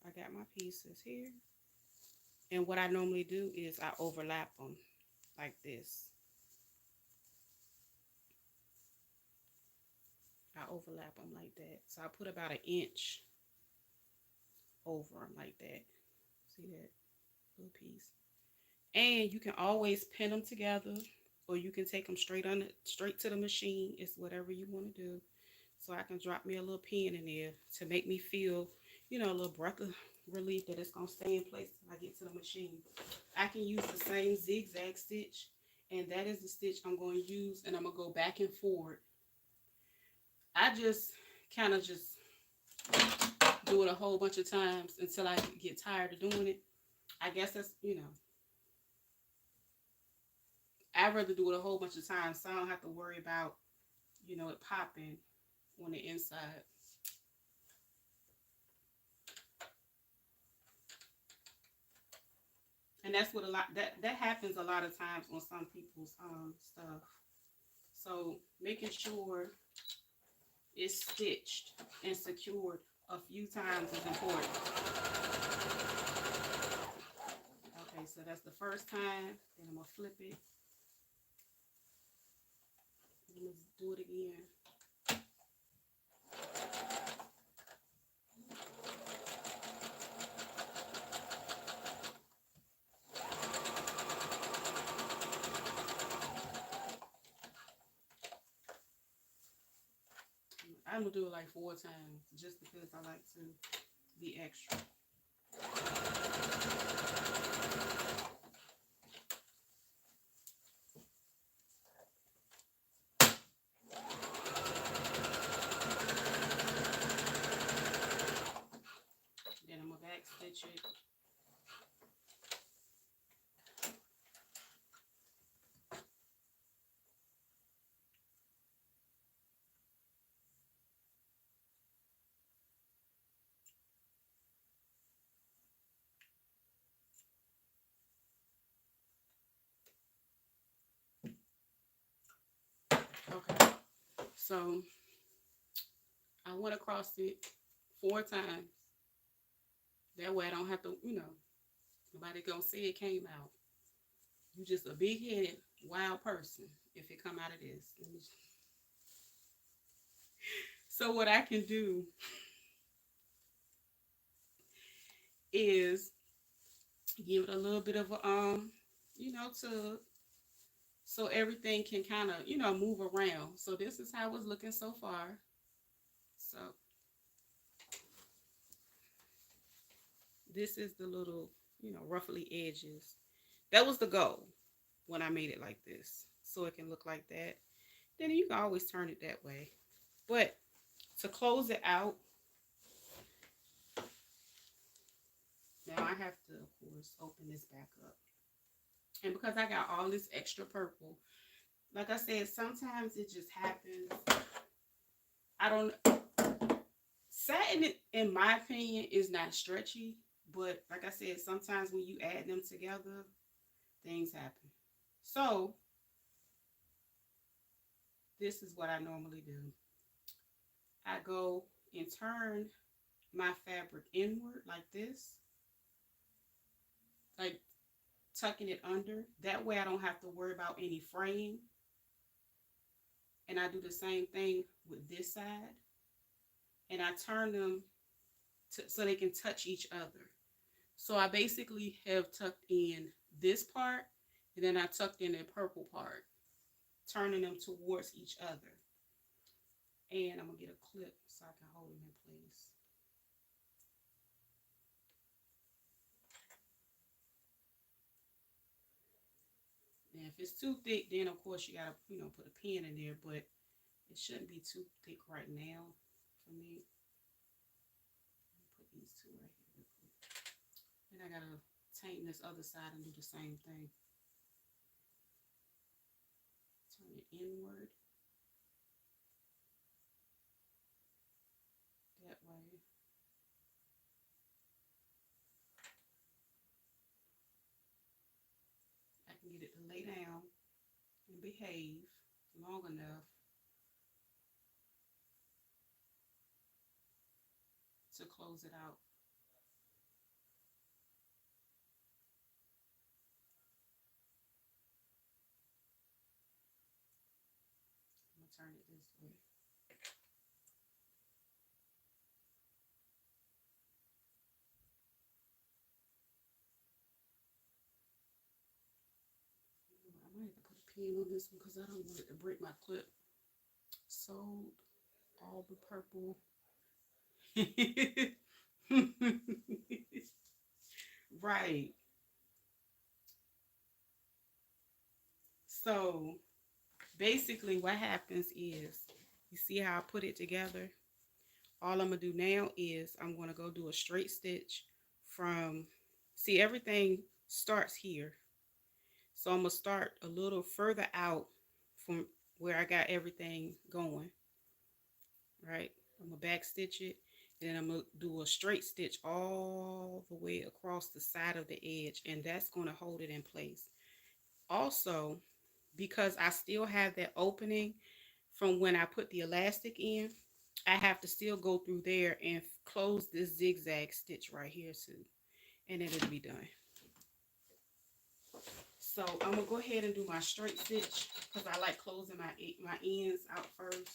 I got my pieces here, and what I normally do is I overlap them like this. I overlap them like that. So I put about an inch over them like that. See that little piece? And you can always pin them together, or you can take them straight to the machine. It's whatever you want to do. So I can drop me a little pin in there to make me feel, a little breath of relief that it's gonna stay in place till I get to the machine. I can use the same zigzag stitch, and that is the stitch I'm going to use, and I'm gonna go back and forward. I just kind of just do it a whole bunch of times until I get tired of doing it. I guess that's. I'd rather do it a whole bunch of times so I don't have to worry about, it popping on the inside. And that's what a lot that happens a lot of times on some people's stuff. So making sure it's stitched and secured a few times is important. Okay, so that's the first time. Then I'm gonna flip it. And let's do it again. I'm gonna do it like 4 times just because I like to be extra. Then I'm gonna back stitch it. Okay. So I went across it 4 times. That way I don't have to, nobody gonna say it came out. You just a big headed wild person if it come out of this. So what I can do is give it a little bit of a to so everything can kind of move around. So this is how it's looking so far. So this is the little roughly edges. That was the goal when I made it like this, so it can look like that. Then you can always turn it that way. But to close it out, now I have to, of course, open this back up. And because I got all this extra purple, like I said, sometimes it just happens. I don't. Satin, in my opinion, is not stretchy, but like I said, sometimes when you add them together, things happen. So this is what I normally do. I go and turn my fabric inward like this, like tucking it under. That way I don't have to worry about any fraying. And I do the same thing with this side. And I turn them so they can touch each other. So I basically have tucked in this part, and then I tucked in the purple part, turning them towards each other. And I'm going to get a clip so I can hold them in place. Now, if it's too thick, then of course you gotta, put a pin in there, but it shouldn't be too thick right now for me. Put these two right here. Then I gotta tighten this other side and do the same thing. Turn it inward. That way. I can get it to lay down and behave long enough to close it out. I'm gonna turn it this way. I might have to put a pin on this one because I don't want it to break my clip. Sold all the purple. Right. So basically what happens is, you see how I put it together? All I'm going to do now is I'm going to go do a straight stitch from, see, everything starts here. So I'm going to start a little further out from where I got everything going, right? I'm going to back stitch it, and then I'm going to do a straight stitch all the way across the side of the edge, and that's going to hold it in place. Also, because I still have that opening from when I put the elastic in, I have to still go through there and close this zigzag stitch right here too, and then it'll be done. So I'm gonna go ahead and do my straight stitch because I like closing my ends out first.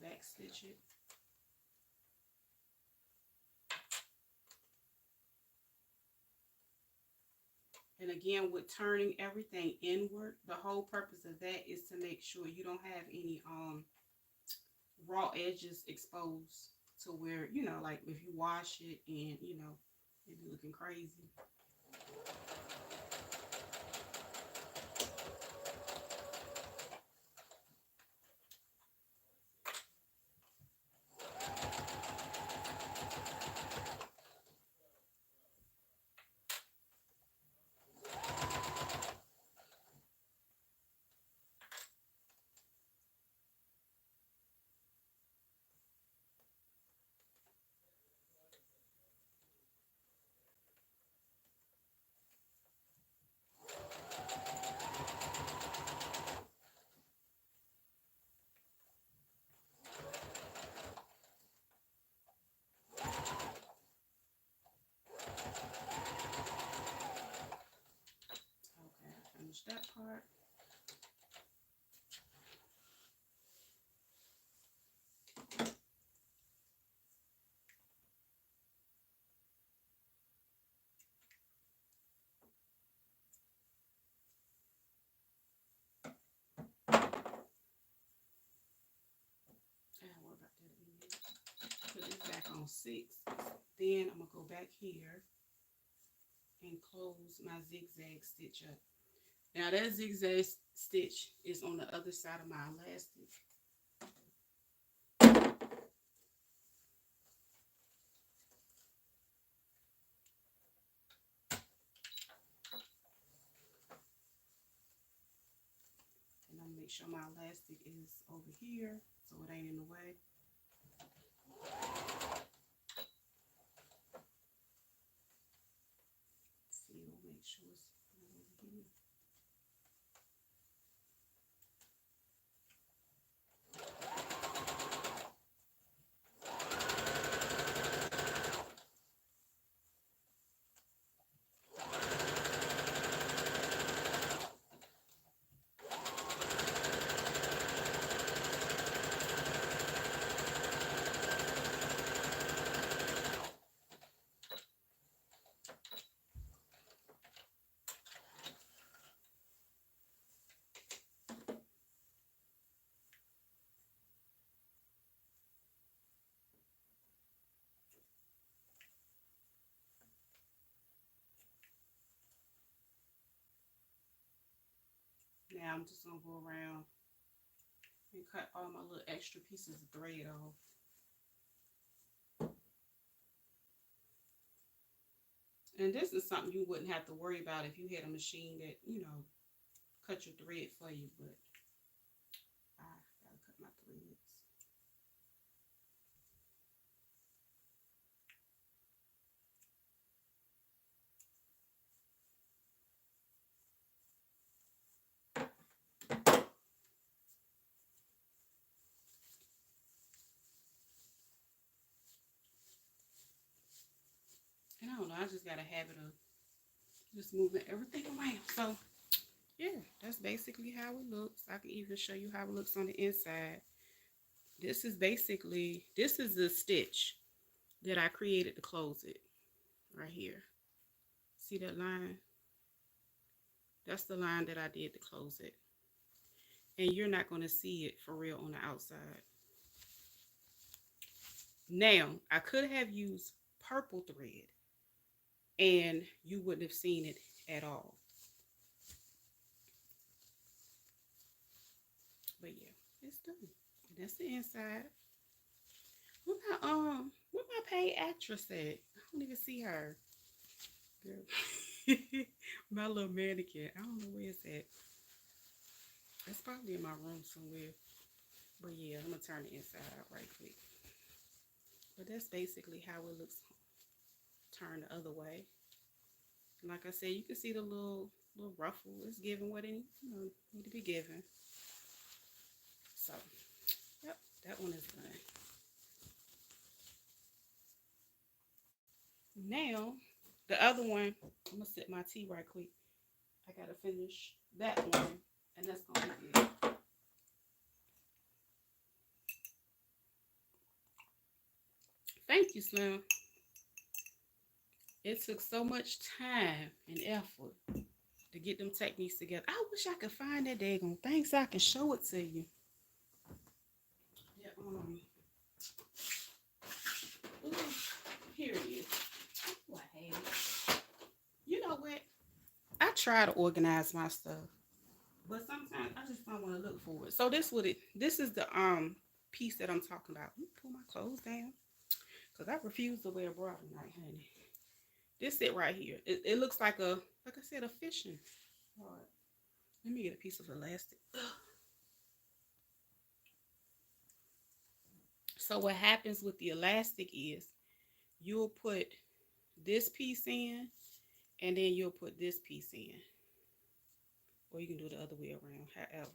Back stitch it. And again, with turning everything inward, the whole purpose of that is to make sure you don't have any raw edges exposed to where, like if you wash it and, it be looking crazy. Okay, I finished that part. I don't worry about that in a minute. Put this back on 6. Then I'm gonna go back here and close my zigzag stitch up. Now that zigzag stitch is on the other side of my elastic. And I'm gonna make sure my elastic is over here so it ain't in the way. See, we'll make sure it's right over here. Now I'm just gonna go around and cut all my little extra pieces of thread off. And this is something you wouldn't have to worry about if you had a machine that, cut your thread for you, but I gotta cut my threads. And I don't know, I just got a habit of just moving everything around. So yeah, that's basically how it looks. I can even show you how it looks on the inside. This is the stitch that I created to close it right here. See that line? That's the line that I did to close it. And you're not going to see it for real on the outside. Now, I could have used purple thread and you wouldn't have seen it at all. But yeah, it's done. And that's the inside. Where my paid actress at? I don't even see her. Girl. My little mannequin. I don't know where it's at. It's probably in my room somewhere. But yeah, I'm gonna turn the inside out right quick. But that's basically how it looks turned the other way. And like I said, you can see the little ruffle. It's giving what it need to be given. So, yep, that one is done. Now, the other one, I'm gonna sip my tea right quick. I gotta finish that one, and that's gonna be it. Thank you, Slim. It took so much time and effort to get them techniques together. I wish I could find that daggone thing so I can show it to you. Yeah, ooh, here it is. Oh, I have it. You know what? I try to organize my stuff, but sometimes I just don't want to look for it. So this is the piece that I'm talking about. Let me pull my clothes down because I refuse to wear a bra tonight, honey. This it right here. It looks like like I said, a fishing rod. Let me get a piece of elastic. So what happens with the elastic is you'll put this piece in and then you'll put this piece in. Or you can do it the other way around, however.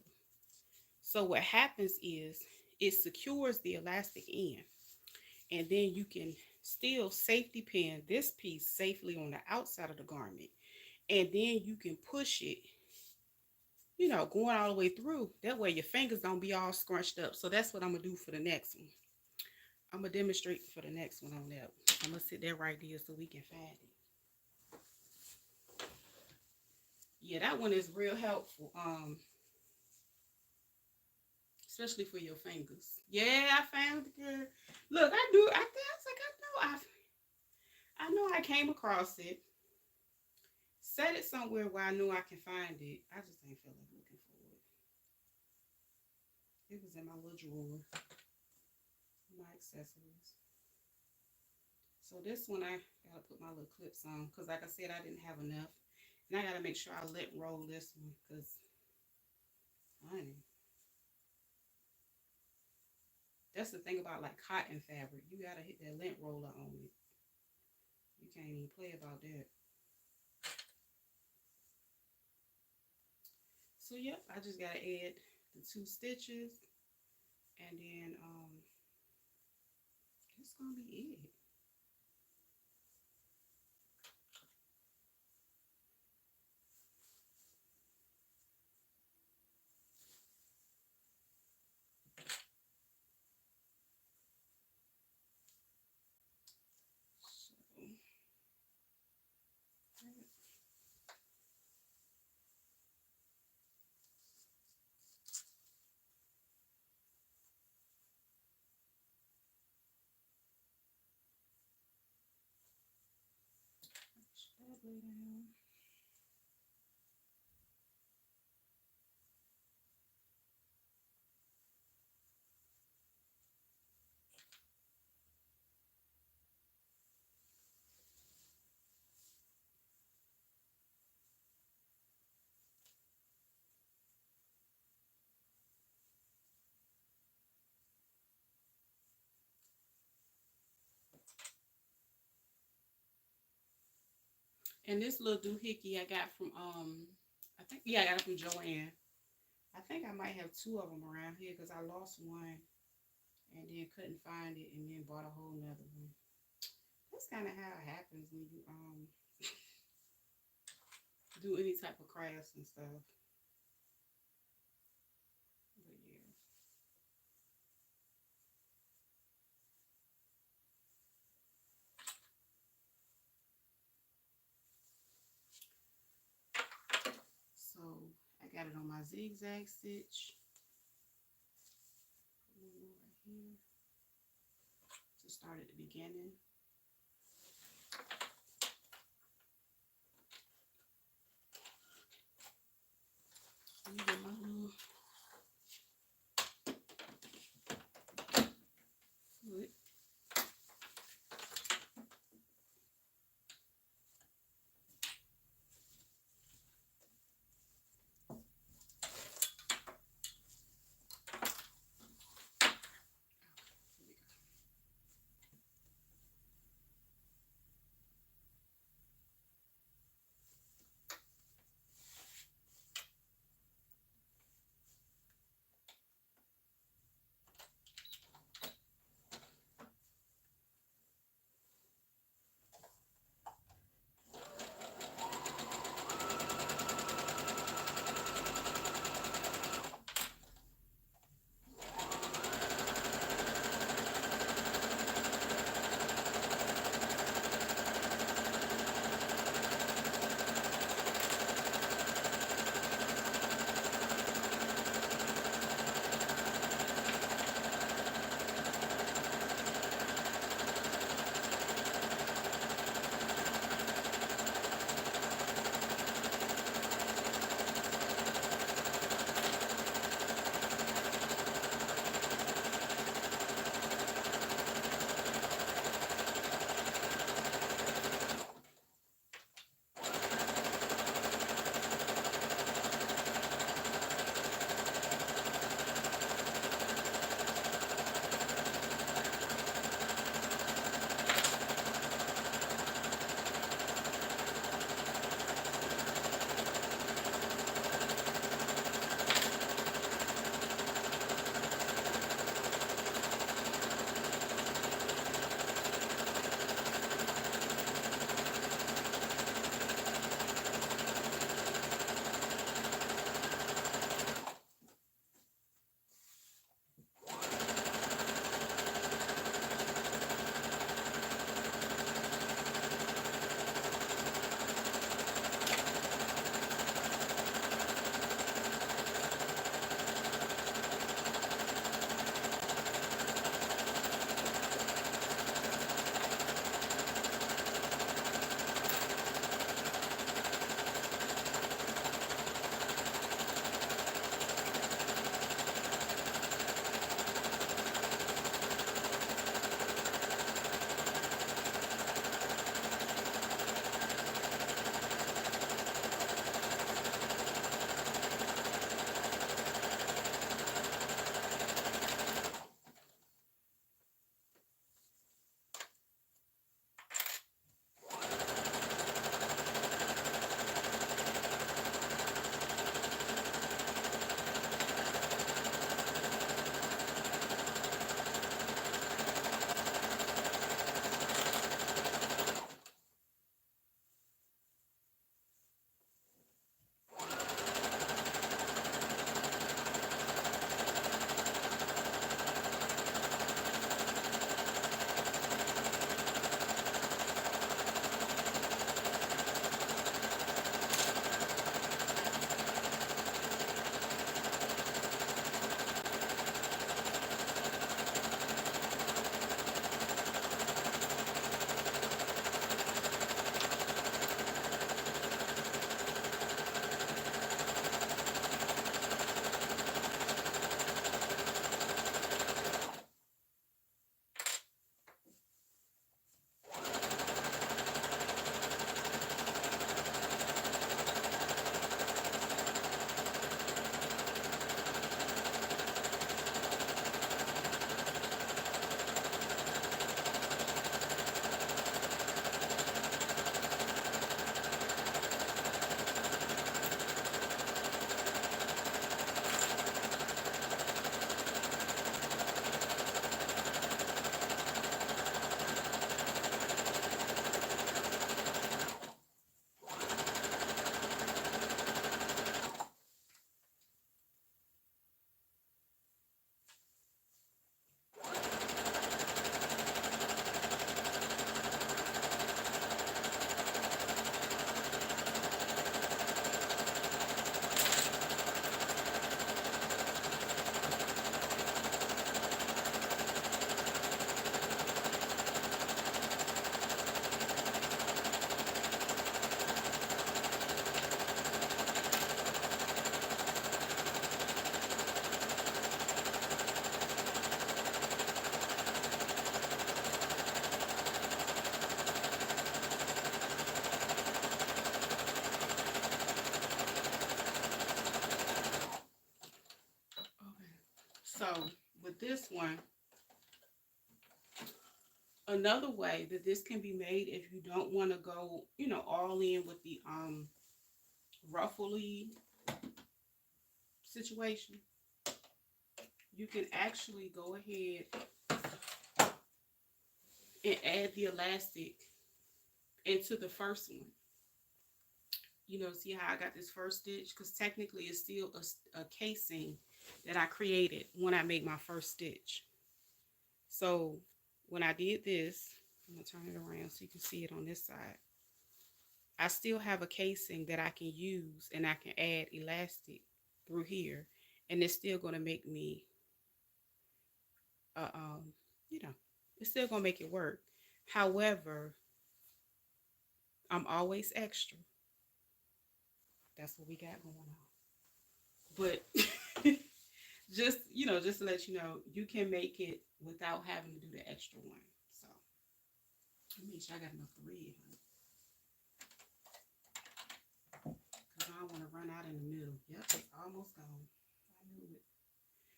So what happens is it secures the elastic in. And then you can still safety pin this piece safely on the outside of the garment. And then you can push it, going all the way through. That way your fingers don't be all scrunched up. So that's what I'm going to do for the next one. I'm going to demonstrate for the next one on that. I'm going to sit there right there so we can find it. Yeah, that one is real helpful. Especially for your fingers. Yeah, I found it, girl. Look, I do. I was like, I know I came across it. Set it somewhere where I know I can find it. I just ain't feel like looking for it. It was in my little drawer. My accessories. So this one I gotta put my little clips on because like I said, I didn't have enough. And I gotta make sure I let roll this one because honey, That's the thing about like cotton fabric. You gotta hit that lint roller on it. You can't even play about that. So yep, I just gotta add the 2 stitches, and then that's gonna be it. So that way down. And this little doohickey I got from I think, yeah, I got it from Joanne. I think I might have 2 of them around here because I lost one and then couldn't find it and then bought a whole nother one. That's kind of how it happens when you do any type of crafts and stuff. But yeah. So I got it on my zigzag stitch. Put one more right here to start at the beginning. And get my little foot. But this one, another way that this can be made if you don't want to go, all in with the ruffly situation, you can actually go ahead and add the elastic into the first one. See how I got this first stitch? Because technically it's still a casing that I created when I made my first stitch. So when I did this, I'm going to turn it around so you can see it on this side. I still have a casing that I can use, and I can add elastic through here, and it's still going to make me, uh, um, you know, it's still going to make it work. However, I'm always extra. That's what we got going on. But just to let you know, you can make it without having to do the extra one. So make sure I got enough thread, honey, because I don't want to run out in the middle. Yep, it's almost gone. I knew it.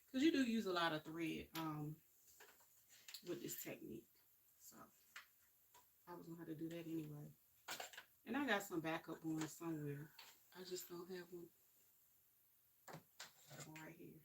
Because you do use a lot of thread with this technique. So I was going to have to do that anyway. And I got some backup ones somewhere. I just don't have one right here.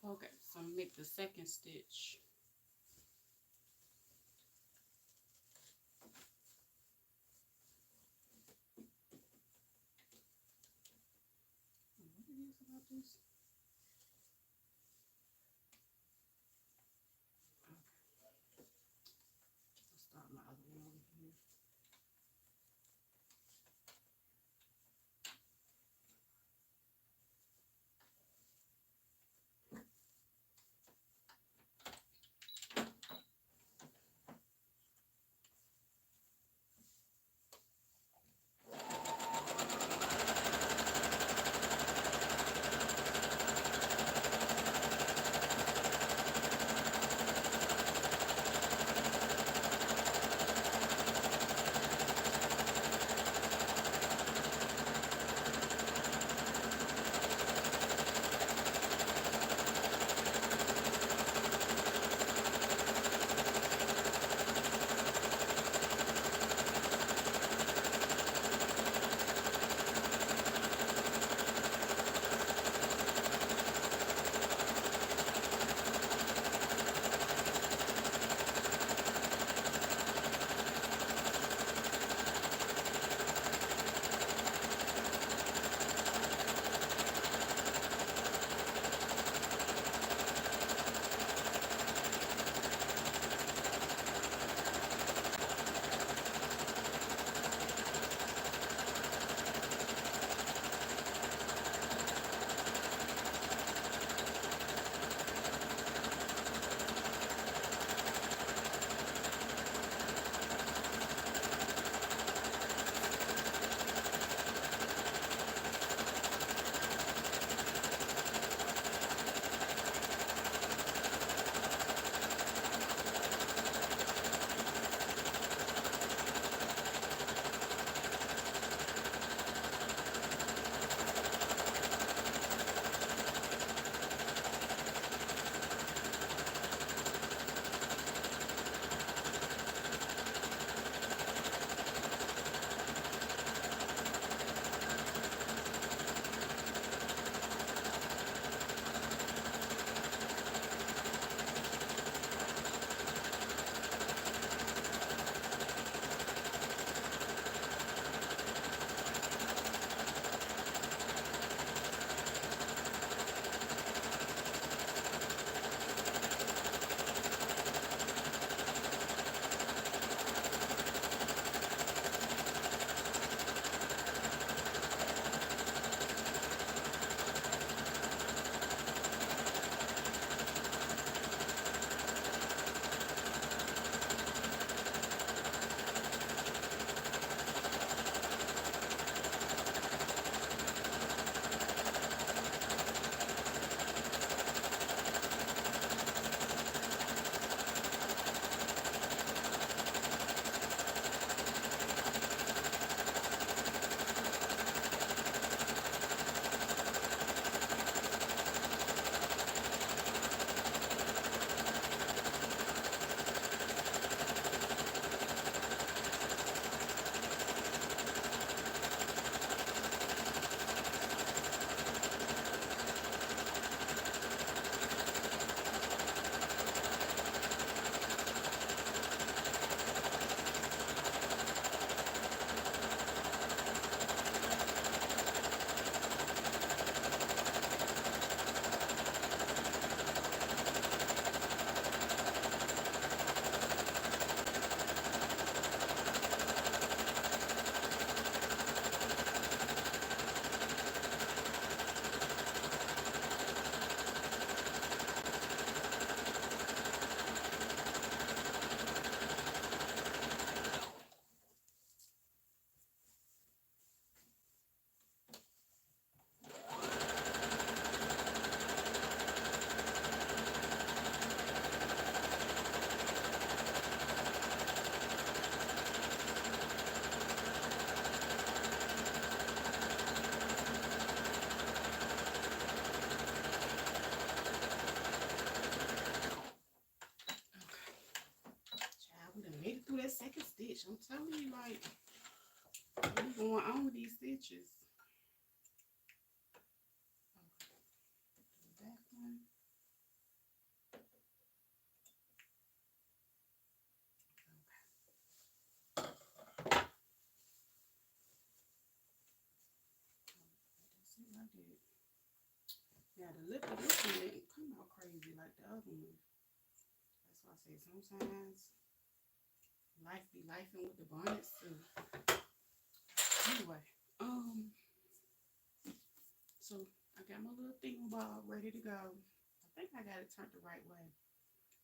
Okay, so I'm going to make the second stitch. What it is about this? Okay, I'll start my other one over here. stitches. Okay, the back one. That's it right there. Now the lip of this one didn't come out crazy like the other one. That's why I say sometimes life be lifing with the bonnets too. Anyway, so I got my little thingamabob ready to go. I think I got it turned the right way.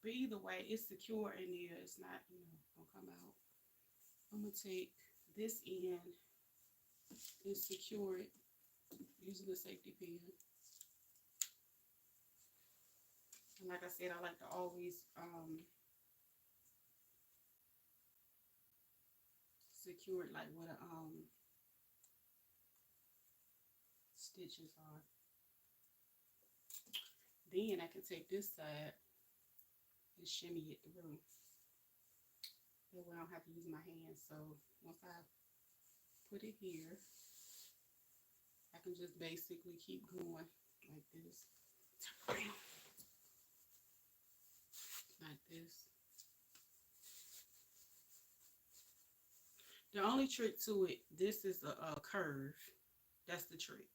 But either way, it's secure in there. It's not, gonna come out. I'm gonna take this end and secure it using a safety pin. And like I said, I like to always secure it like where the stitches are. Then I can take this side and shimmy it through. That way I don't have to use my hands. So once I put it here, I can just basically keep going like this. Like this. The only trick to it, this is a curve. That's the trick.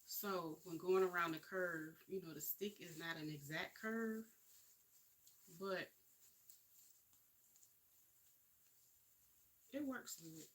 So when going around the curve, the stick is not an exact curve, but it works good.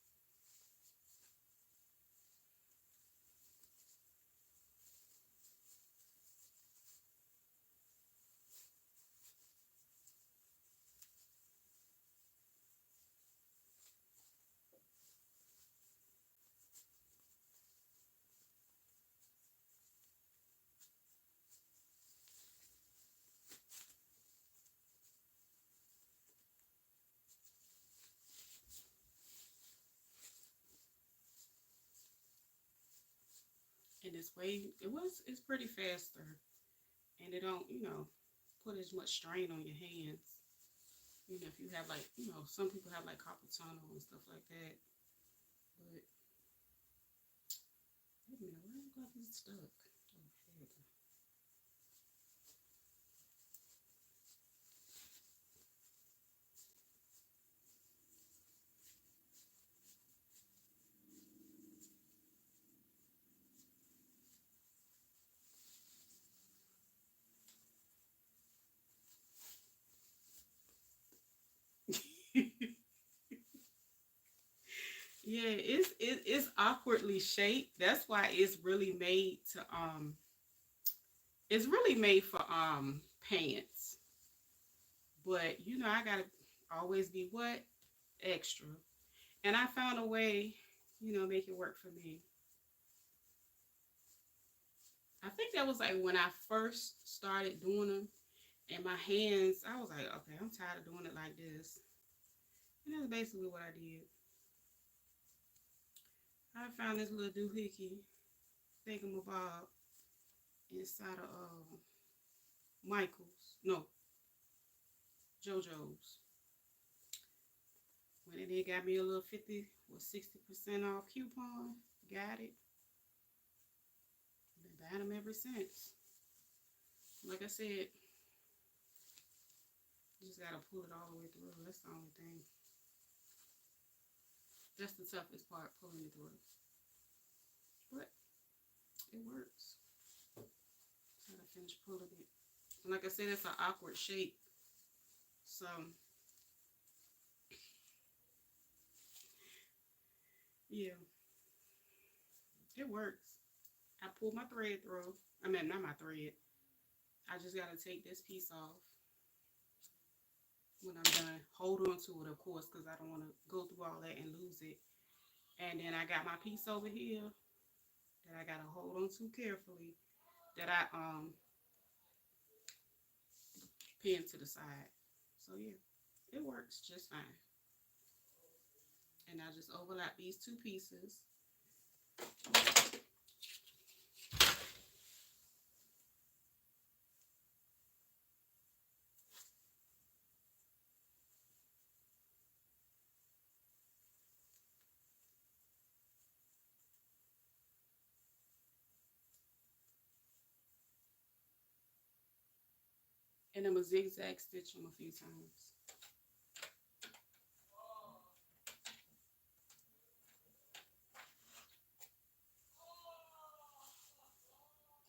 And this way, it's pretty faster, and it don't, put as much strain on your hands. If you have like, some people have like carpal tunnel and stuff like that. But wait a minute, where I got this stuck? Oh, there we go. Yeah, it's awkwardly shaped. That's why it's really made for pants. But I gotta always be what? Extra. And I found a way, make it work for me. I think that was like when I first started doing them, and my hands, I was like, okay, I'm tired of doing it like this. And that's basically what I did. I found this little doohickey thingamabob inside of Michael's. No, JoJo's. When it did got me a little 50 or 60% off coupon. Got it. Been buying them ever since. Like I said, you just gotta pull it all the way through. That's the only thing. That's the toughest part, pulling it through. But it works. So I finish pulling it. And like I said, it's an awkward shape. So yeah, it works. I pull my thread through. I mean, not my thread. I just gotta take this piece off when I'm done. Hold on to it, of course, because I don't want to go through all that and lose it. And then I got my piece over here that I gotta hold on to carefully. That I pin to the side. So yeah, it works just fine. And I just overlap these two pieces. And I'm a zigzag stitch them a few times.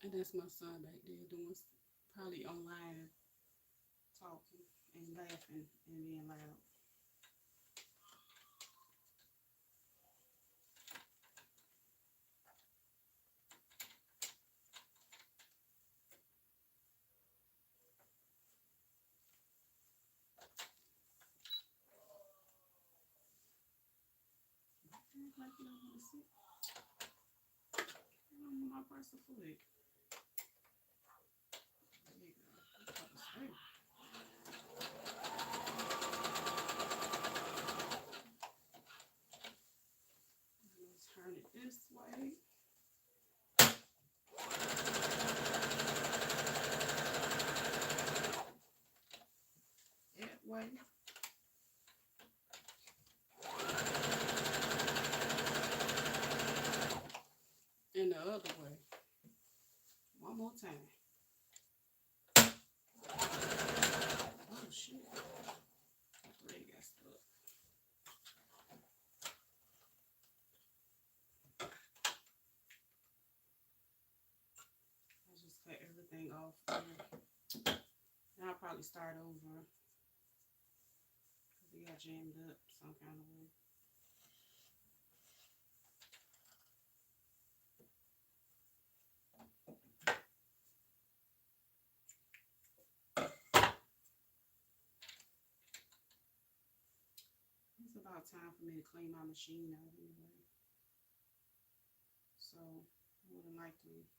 And that's my son back there doing probably online talking and laughing and being loud. Like you don't want to sit. I don't want my purse to flick. There you go. Let's turn it this way. That way. And the other way. One more time. Oh shit. My thread got stuck. I just cut everything off. Now I'll probably start over because it got jammed up some kind of way. It's about time for me to clean my machine out anyway. So more than likely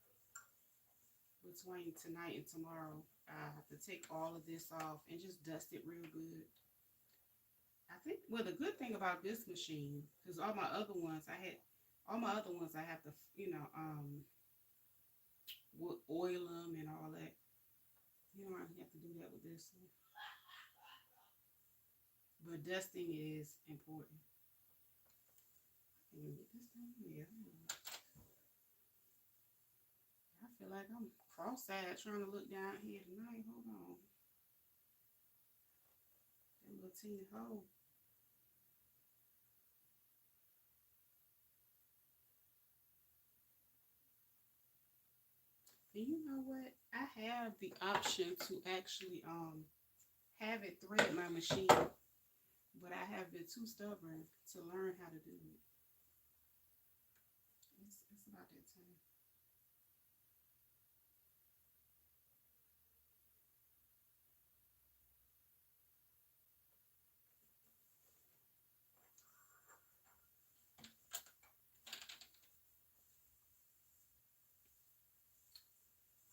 between tonight and tomorrow, I have to take all of this off and just dust it real good. I think, well, the good thing about this machine, because all my other ones, I have to, oil them and all that. You don't really have to do that with this one. But dusting is important. Can you get this down here? I feel like I'm cross-eyed trying to look down here tonight. Hold on. That little teeny hole. And you know what? I have the option to actually have it thread my machine, but I have been too stubborn to learn how to do it. It's about that time.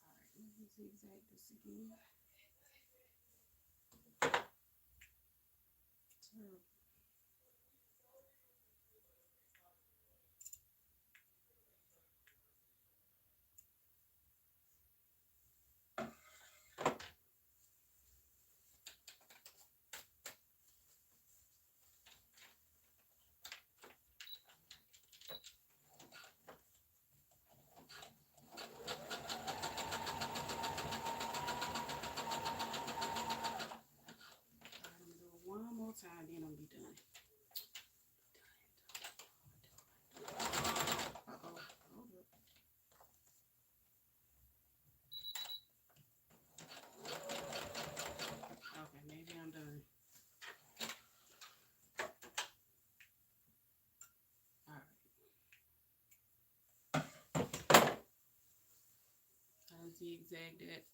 All right, let me zigzag this again. Terrible. I'm gonna do it one more time, then I'll be done. Uh-oh, hold up. Okay, maybe I'm done. All right. I'll zigzag that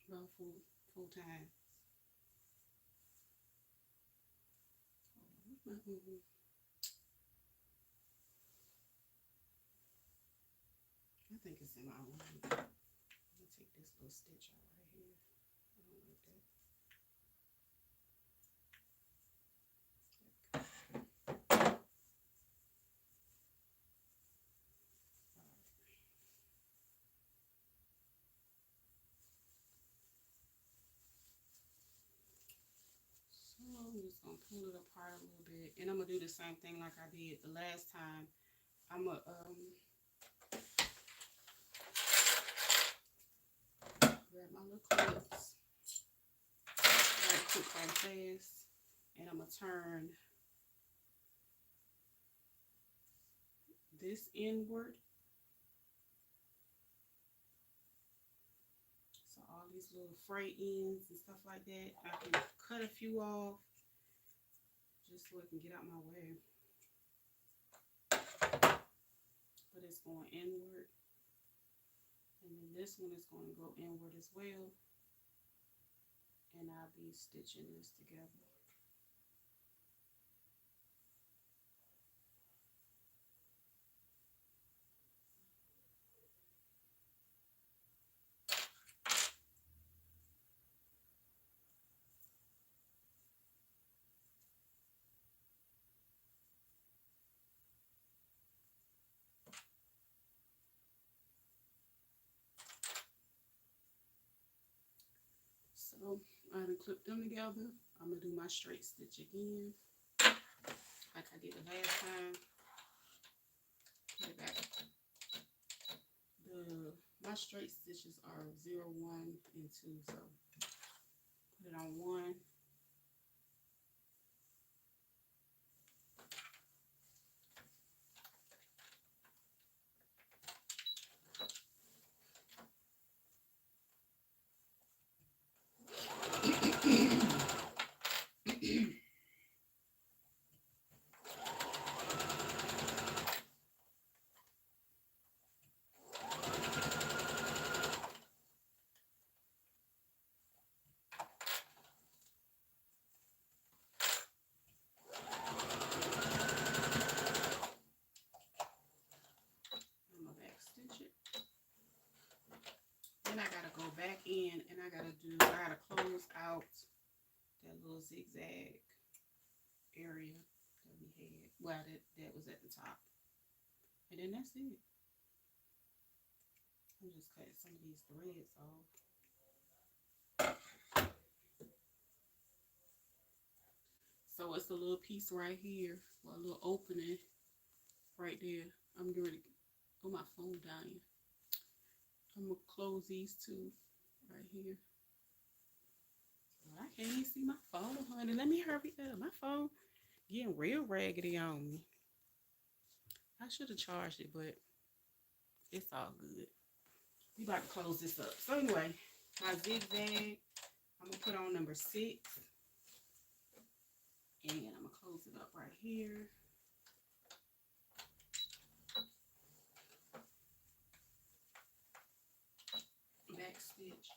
about full time. I think it's in my own. I'm gonna take this little stitch out right here. I don't like that. So I'm just gonna pull it apart a little bit, and I'm gonna do the same thing like I did the last time. I'm gonna grab my little clips. Right quick and fast. And I'm going to turn this inward. So all these little fray ends and stuff like that, I can cut a few off just so it can get out my way. But it's going inward. And then this one is going to go inward as well. And I'll be stitching this together. So I'm going to clip them together. I'm going to do my straight stitch again, like I did the last time. Put it back. My straight stitches are 0, 1, and 2. So put it on 1. Then I gotta go back in and I gotta close out that little zigzag area that we had. Well, that was at the top. And then that's it. I'm just cutting some of these threads off. So it's a little piece right here, or a little opening right there. I'm going to put my phone down. I'm going to close these two right here. I can't even see my phone, honey. Let me hurry up. My phone getting real raggedy on me. I should have charged it, but it's all good. We about to close this up. So anyway, my zigzag, I'm going to put on number 6. And I'm going to close it up right here. Back stitch.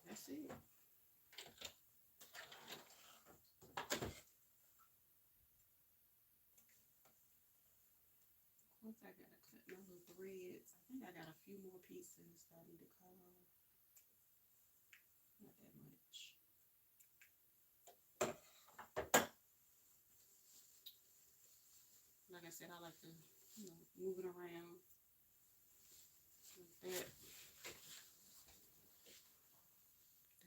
That's it. Once I gotta cut my little threads, I think I got a few more pieces that I need to cut off. Not that much. Like I said, I like to, move it around like that.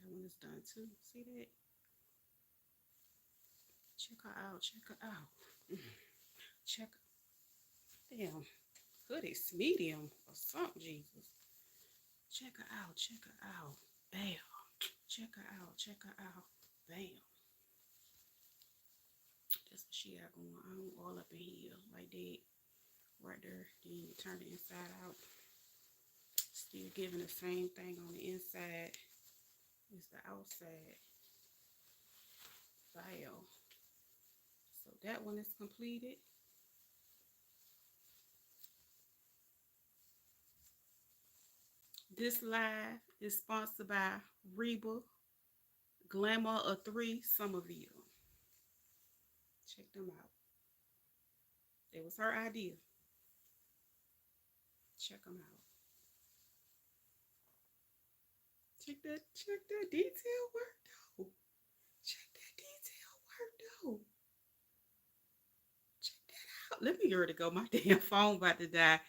That one is done too. See that? Check her out. Check her out. Check. Damn. Good, it's medium or something, Jesus. Check her out. Check her out. Bam. Check her out. Check her out. Bam. That's what she got going on all up in here. Like that. Right there. Then you turn it inside out. Still giving the same thing on the inside as the outside. Bam. So that one is completed. This live is sponsored by Reba Glamour of 3 Somerville. Check them out. It was her idea. Check them out. Check that detail work though. Check that detail work though. let me get ready to go. My damn phone about to die.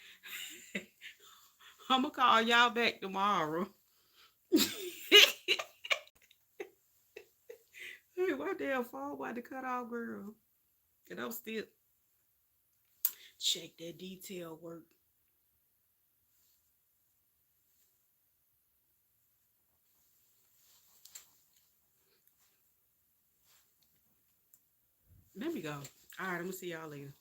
I'm gonna call y'all back tomorrow. Hey, my damn phone about to cut off, girl. And I'm still check that detail work. Let me go. All right, I'm gonna see y'all later.